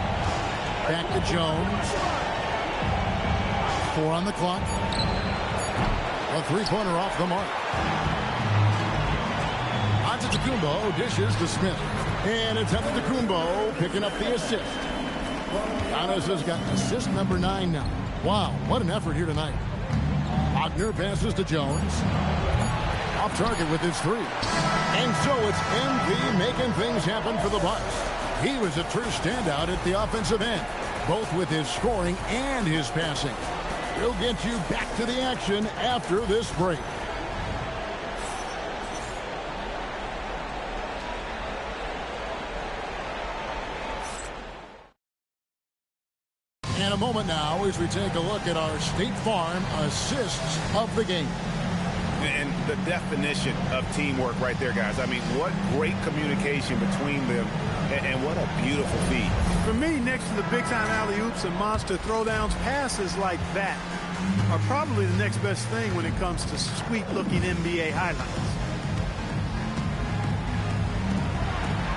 Back to Jones. 4 on the clock. A 3-pointer off the mark. Antetokounmpo dishes to Smith. And it's Antetokounmpo picking up the assist. Giannis has got assist number 9 now. Wow, what an effort here tonight. Wagner passes to Jones. Off target with his 3. And so it's MP making things happen for the Bucks. He was a true standout at the offensive end, both with his scoring and his passing. We'll get you back to the action after this break. And a moment now as we take a look at our State Farm assists of the game. And the definition of teamwork right there, guys. I mean, what great communication between them, and what a beautiful feed. For me, next to the big-time alley-oops and monster throwdowns, passes like that are probably the next best thing when it comes to sweet-looking NBA highlights.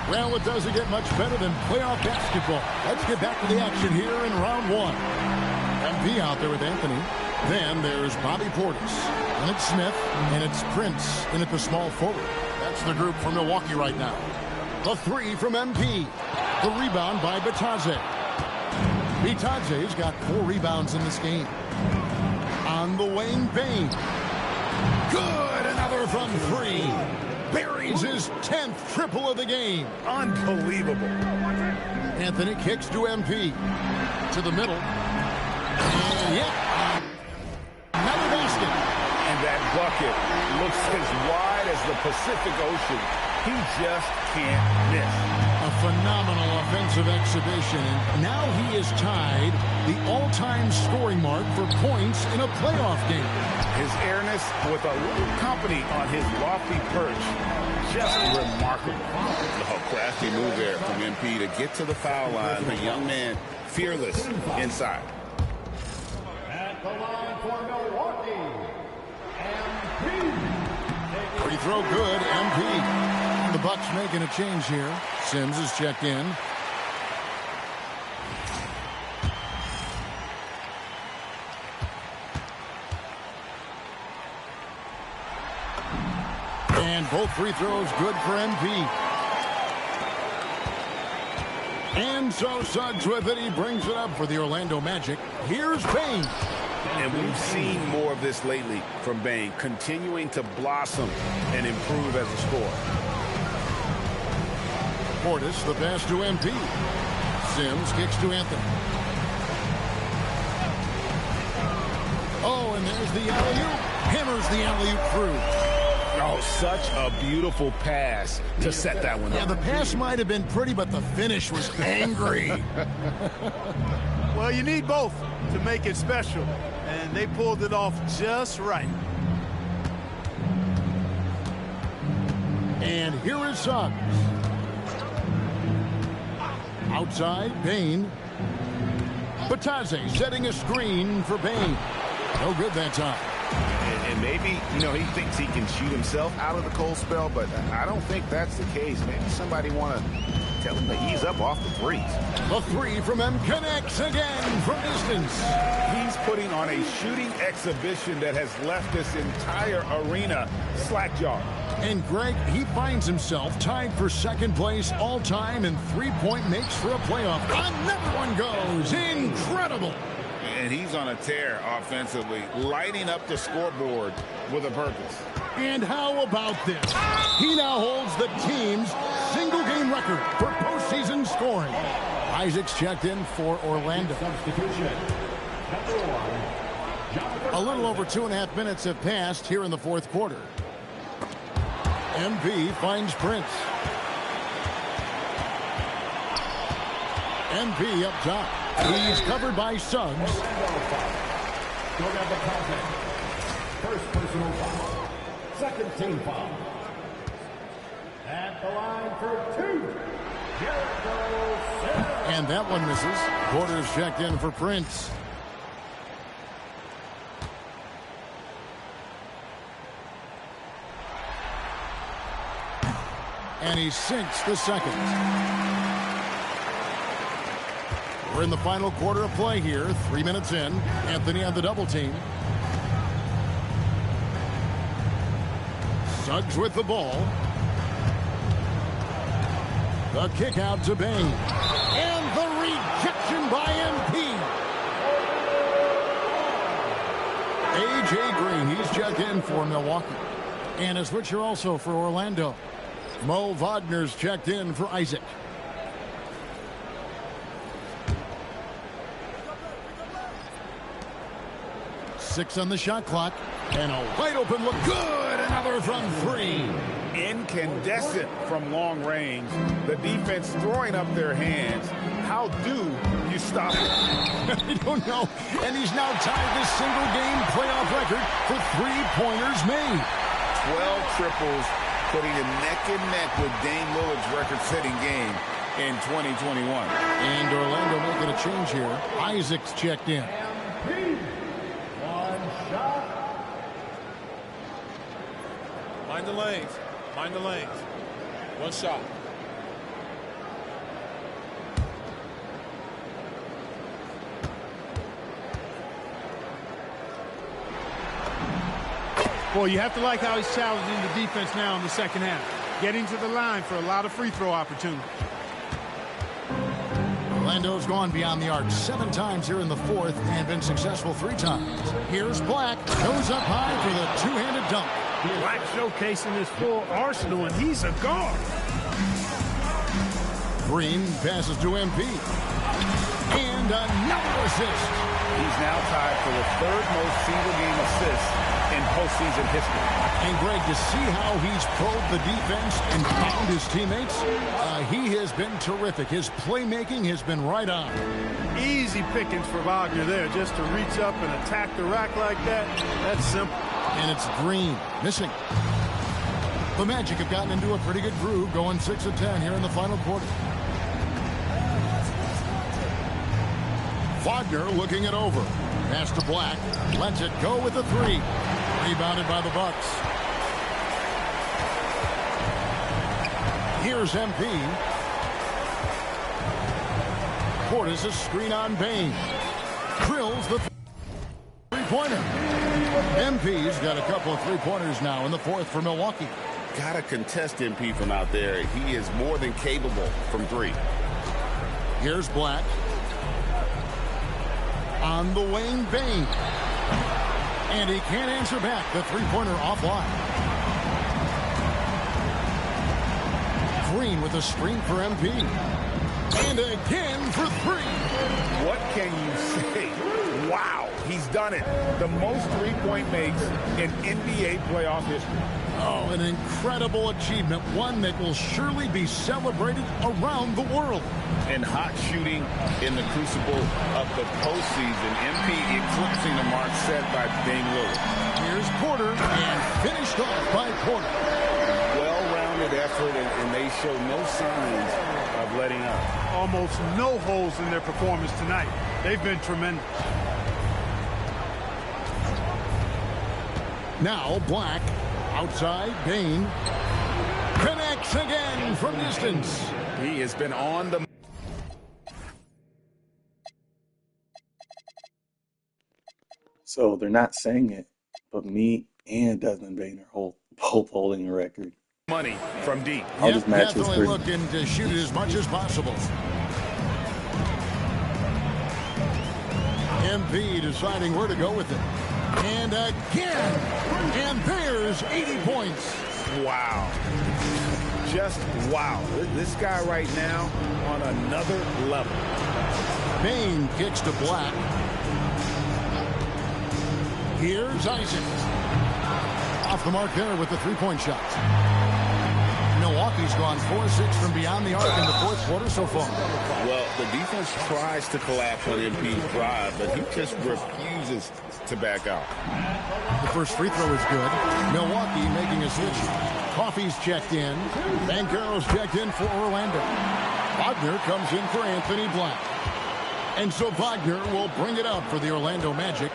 Well, it doesn't get much better than playoff basketball. Let's get back to the action here in round one. MP out there with Anthony. Then there's Bobby Portis. And it's Smith. And it's Prince in at the small forward. That's the group for Milwaukee right now. The three from MP. The rebound by Bitadze. Bitadze's got 4 rebounds in this game. On the wing, Bane. Good! Another from 3. Buries his 10th triple of the game. Unbelievable. Anthony kicks to MP. To the middle. And yep. Another basket. And that bucket looks as wide as the Pacific Ocean. He just can't miss. A phenomenal offensive exhibition. And now he is tied the all-time scoring mark for points in a playoff game. His airness with a little company on his lofty perch. Just remarkable. Oh, crafty move there from MP to get to the foul line. The young man, fearless inside. At the line for Milwaukee, MP. Free throw good, MP. The Bucks making a change here. Sims is checked in. And both free throws good for MP. And so Suggs with it. He brings it up for the Orlando Magic. Here's Bane. And we've seen more of this lately from Bane, continuing to blossom and improve as a scorer. Portis, the pass to MP. Sims kicks to Anthony. Oh, and there's the alley-oop. Hammers the alley-oop through. Oh, such a beautiful pass to set that one up. Yeah, the pass might have been pretty, but the finish was angry. Well, you need both to make it special, and they pulled it off just right. And here is Suggs. Outside, Bane. Bitadze setting a screen for Bane. No good that time. And maybe, you know, he thinks he can shoot himself out of the cold spell, but I don't think that's the case. Maybe somebody want to tell him to ease up off the threes. The three from him connects again from distance. He's putting on a shooting exhibition that has left this entire arena slack-jawed. And Greg, he finds himself tied for second place all-time in three-point makes for a playoff. Another one goes. Incredible. And he's on a tear offensively, lighting up the scoreboard with a purpose. And how about this? He now holds the team's single-game record for postseason scoring. Isaac's checked in for Orlando. A little over 2.5 minutes have passed here in the fourth quarter. MP finds Prince. MP up top. He's covered by Suggs. Don't have the contact. First personal foul. Second team foul. At the line for 2. Jericho. And that one misses. Porter's checked in for Prince. And he sinks the second. We're in the final quarter of play here. 3 minutes in. Anthony on the double team. Suggs with the ball. The kick out to Bane. And the rejection by MP. A.J. Green, he's checked in for Milwaukee. And a switcher also for Orlando. Mo Wagner's checked in for Isaac. Six on the shot clock. And a wide open look. Good. Another from 3. Incandescent from long range. The defense throwing up their hands. How do you stop it? I don't know. And he's now tied this single-game playoff record for three-pointers made. 12 triples, putting him neck and neck with Dame Lillard's record-setting game in 2021. And Orlando making a change here. Isaac's checked in. One shot. Mind the lanes. Mind the lanes. One shot. Boy, you have to like how he's challenging the defense now in the second half. Getting to the line for a lot of free throw opportunities. Orlando's gone beyond the arc 7 times here in the fourth and been successful 3 times. Here's Black. Goes up high for the two-handed dunk. Black showcasing his full arsenal, and he's a guard. Green passes to MP. And another assist. He's now tied for the 3rd most single-game assists in postseason history. And Greg, to see how he's probed the defense and found his teammates, he has been terrific. His playmaking has been right on. Easy pickings for Wagner there, just to reach up and attack the rack like that. That's simple. And it's Green missing. The Magic have gotten into a pretty good groove, going 6 of 10 here in the final quarter. Wagner looking it over. Pass to Black. Lets it go with the 3. Rebounded by the Bucks. Here's MP. Portis a screen on Bain. Drills the three-pointer. MP's got a couple of three-pointers now in the fourth for Milwaukee. Got to contest MP from out there. He is more than capable from 3. Here's Black. On the wing, Bain. And he can't answer back. The three-pointer offline. Green with a screen for MP. And again for 3. What can you say? Wow, he's done it. The most three-point makes in NBA playoff history. Oh, an incredible achievement. One that will surely be celebrated around the world. And hot shooting in the crucible of the postseason. MP eclipsing the mark set by Dame Lillard. Here's Porter, and finished off by Porter. Well-rounded effort, and they show no signs of letting up. Almost no holes in their performance tonight. They've been tremendous. Now Black. Outside, Bain. Connects again from distance. He has been on the... So they're not saying it, but me and Desmond Bain are both holding a record. Money from deep. I'll just match this definitely looking to shoot it as much as possible. MP deciding where to go with it. And again. And there's 80 points. Wow. Just wow. This guy right now on another level. Bain kicks to Black. Here's Isaac. Off the mark there with the three-point shot. Milwaukee's gone 4-6 from beyond the arc in the fourth quarter so far. Well, the defense tries to collapse on MP's drive, but he just refuses to back out. The first free throw is good. Milwaukee making a switch. Coffey's checked in. Banchero's checked in for Orlando. Wagner comes in for Anthony Black. And so Wagner will bring it up for the Orlando Magic.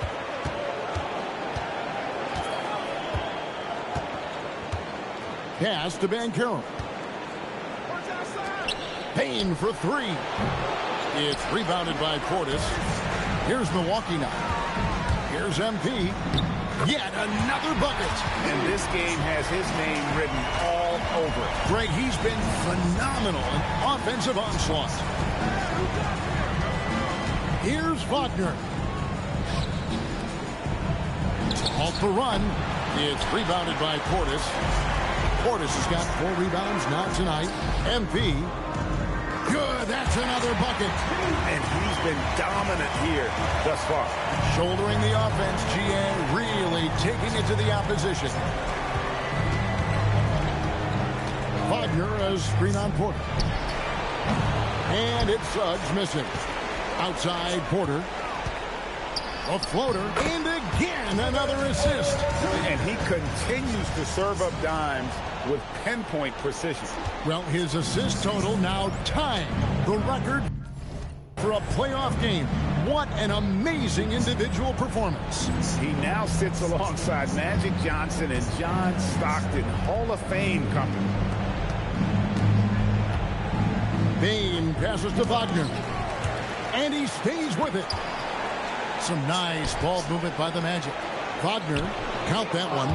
Pass to Banchero. Payne for 3. It's rebounded by Portis. Here's Milwaukee now. Here's MP. Yet another bucket. And this game has his name written all over it. Greg, he's been phenomenal in offensive onslaught. Here's Wagner. Off the run. It's rebounded by Portis. Portis has got 4 rebounds now tonight. MP. Good. That's another bucket. And he's been dominant here thus far. Shouldering the offense, GA really taking it to the opposition. Wagner a screen on Porter. And it's Suggs missing. Outside Porter. A floater. And again another assist. And he continues to serve up dimes with pinpoint precision. Well, his assist total now tying the record for a playoff game. What an amazing individual performance. He now sits alongside Magic Johnson and John Stockton, Hall of Fame company. Bain passes to Wagner. And he stays with it. Some nice ball movement by the Magic. Wagner. Count that one.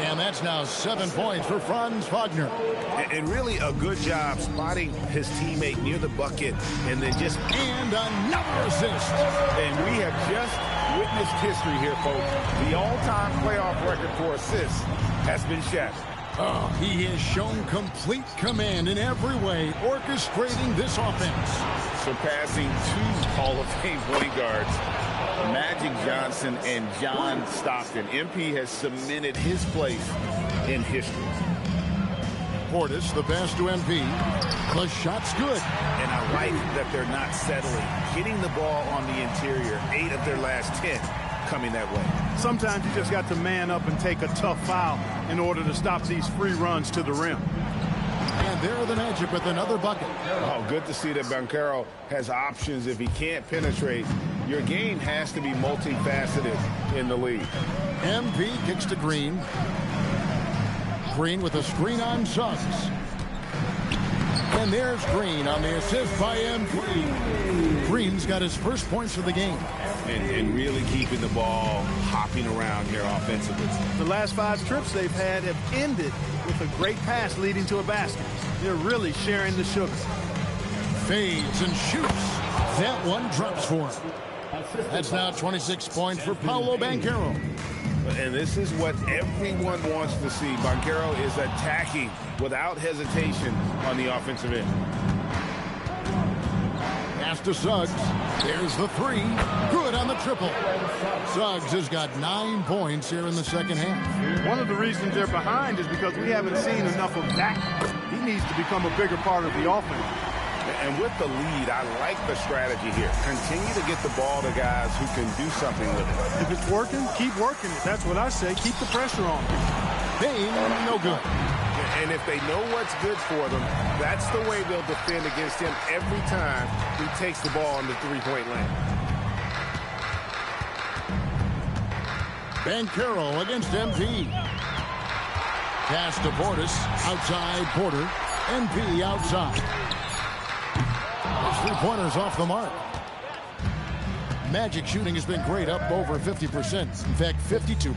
And that's now 7 points for Franz Wagner. And really a good job spotting his teammate near the bucket and then just... And another assist. And we have just witnessed history here, folks. The all-time playoff record for assists has been shattered. Oh, he has shown complete command in every way, orchestrating this offense. Surpassing 2 Hall of Fame point guards, Magic Johnson and John Stockton. MP has cemented his place in history. Portis, the pass to MP. The shot's good. And I like that they're not settling. Getting the ball on the interior, 8 of their last 10 coming that way. Sometimes you just got to man up and take a tough foul in order to stop these free runs to the rim. And there are the Magic with another bucket. Oh, good to see that Banchero has options if he can't penetrate. Your game has to be multifaceted in the league. MP kicks to Green. Green with a screen on Suggs. And there's Green on the assist by MP. Green's got his first points of the game. And really keeping the ball hopping around here offensively. The last 5 trips they've had have ended with a great pass leading to a basket. They're really sharing the sugar. Fades and shoots. That one drops for him. That's now 26 points for Paolo Banchero. And this is what everyone wants to see. Banchero is attacking without hesitation on the offensive end. Pass to Suggs. There's the 3. Good on the triple. Suggs has got 9 points here in the second half. One of the reasons they're behind is because we haven't seen enough of that. He needs to become a bigger part of the offense. And with the lead, I like the strategy here. Continue to get the ball to guys who can do something with it. If it's working, keep working it. That's what I say. Keep the pressure on. Bain, no good. And if they know what's good for them, that's the way they'll defend against him every time he takes the ball in the three-point lane. Banchero against MP. Pass to Portis. Outside Porter. MP outside. His 3-pointers off the mark. Magic shooting has been great, up over 50%. In fact, 52%.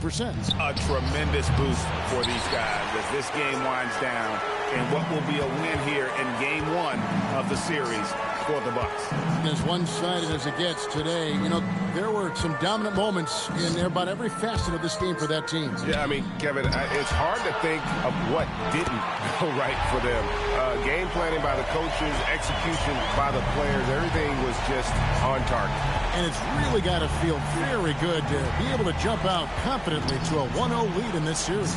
A tremendous boost for these guys as this game winds down in what will be a win here in Game 1 of the series for the Bucks. As one-sided as it gets today, you know, there were some dominant moments in about every facet of this game for that team. Yeah, I mean, Kevin, it's hard to think of what didn't go right for them. Game planning by the coaches, execution by the players, everything was just on target. And it's really got to feel very good to be able to jump out confidently to a 1-0 lead in this series.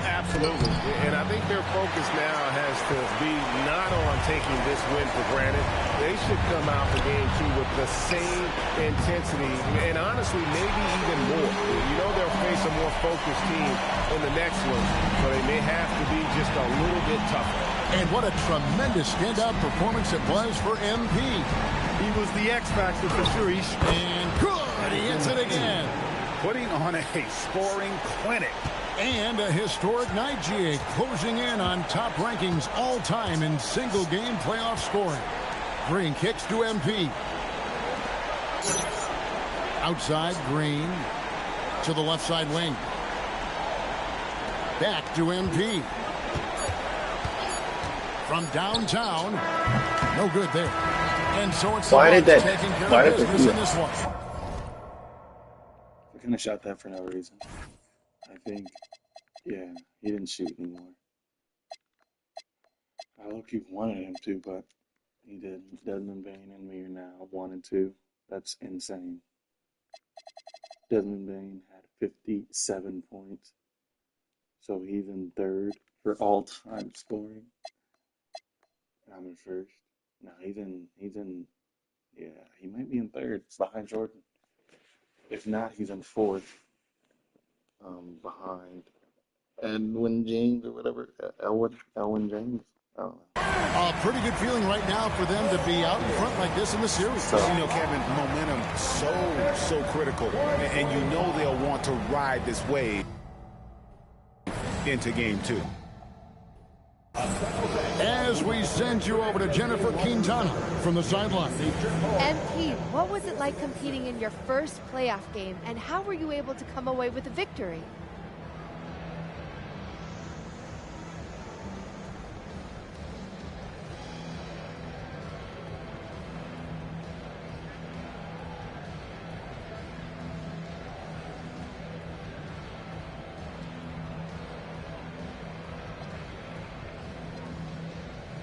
Absolutely. And I think their focus now has to be not on taking this win for granted. They should come out for Game 2 with the same intensity and honestly maybe even more. You know they'll face a more focused team in the next one, so they may have to be just a little bit tougher. And what a tremendous standout performance it was for MP. He was the X factor for sure. And good, he hits it again. Putting on a scoring clinic. And a historic night, GA, closing in on top rankings all time in single game playoff scoring. Green kicks to MP. Outside, Green to the left side wing. Back to MP. From downtown, no good there. And so it's Why did that? taking care Why of did business they in this one. They kind of shot that for no reason. I think, yeah, he didn't shoot anymore. I low-key wanted him to, but he didn't. Desmond Bain and me are now 1 and 2. That's insane. Desmond Bain had 57 points, so he's in 3rd for all-time scoring. I'm in 1st. No, he's in, yeah, he might be in 3rd behind Jordan. If not, he's in 4th behind Edwin James or whatever, Elwin James. I don't know. A pretty good feeling right now for them to be out in front like this in the series. So, you know, Kevin, momentum so critical, and you know they'll want to ride this wave into Game 2. And as we send you over to Jennifer Quintana from the sideline. MP, what was it like competing in your first playoff game, and how were you able to come away with a victory?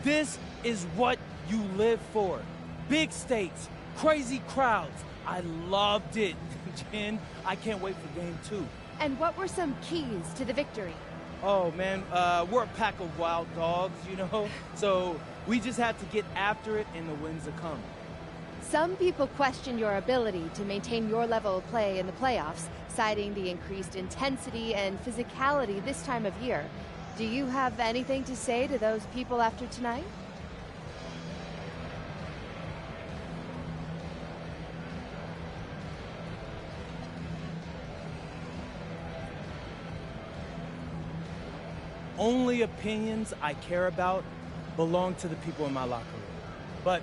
This is what you live for. Big stakes, crazy crowds. I loved it. Jen, I can't wait for game 2. And what were some keys to the victory? Oh, man, we're a pack of wild dogs, you know? So we just had to get after it and the wins to come. Some people question your ability to maintain your level of play in the playoffs, citing the increased intensity and physicality this time of year. Do you have anything to say to those people after tonight? Only opinions I care about belong to the people in my locker room. But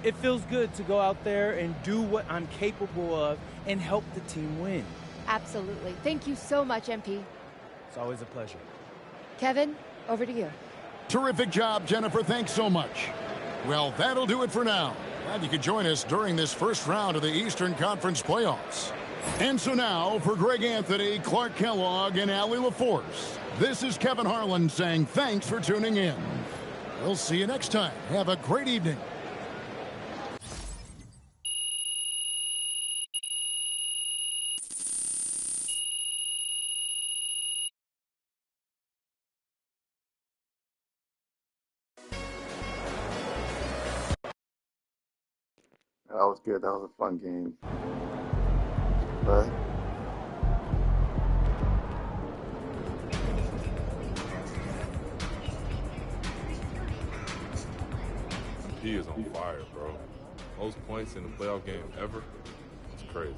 it feels good to go out there and do what I'm capable of and help the team win. Absolutely. Thank you so much, MP. It's always a pleasure. Kevin, over to you. Terrific job, Jennifer. Thanks so much. Well, that'll do it for now. Glad you could join us during this first round of the Eastern Conference playoffs. And so now, for Greg Anthony, Clark Kellogg, and Allie LaForce, this is Kevin Harlan saying thanks for tuning in. We'll see you next time. Have a great evening. That was good. That was a fun game. But he is on fire, bro. Most points in a playoff game ever. It's crazy.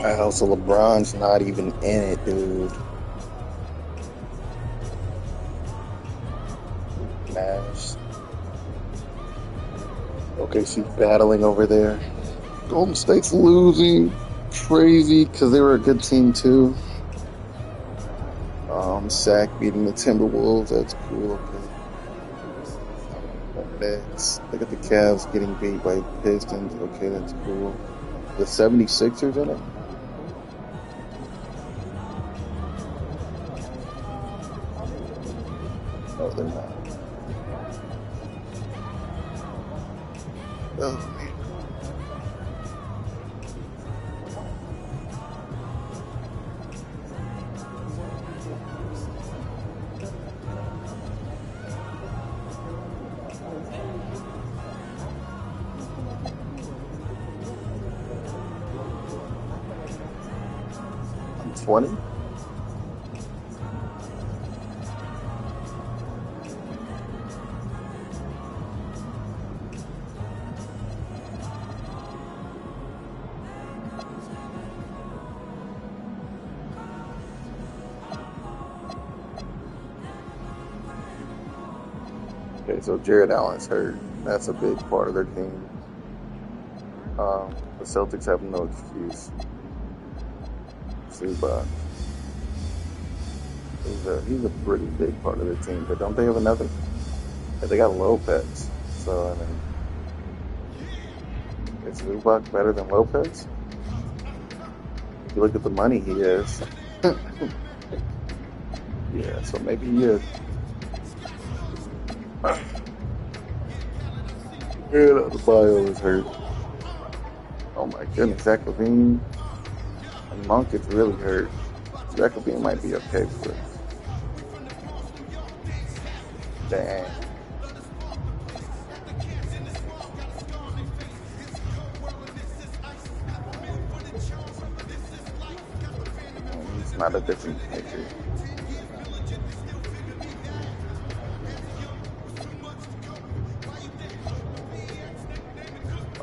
Oh, so LeBron's not even in it, dude. Mavs. Okay, she's battling over there. Golden State's losing. Crazy, because they were a good team, too. Sack beating the Timberwolves. That's cool, okay. Nets. Look at the Cavs getting beat by Pistons. Okay, that's cool. The 76ers in it? No, they're not. Oh, man. I'm 20. Okay, so Jared Allen's hurt. That's a big part of their team. The Celtics have no excuse. Zubac. He's a pretty big part of their team, but don't they have another? They got Lopez. So, I mean, is Zubac better than Lopez? If you look at the money he has. Yeah, so maybe he is. Yeah, the bio is hurt. Oh my goodness, Zach LaVine and Monk is really hurt. Zach LaVine might be okay for it. Dang. It's not a different picture.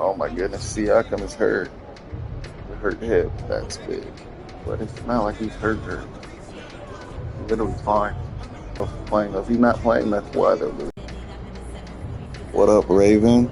Oh my goodness, Siakam is hurt. The hurt hip, that's big. But it's not like he's hurt. He's literally fine. If he's not playing, that's why they're losing. What up, Raven?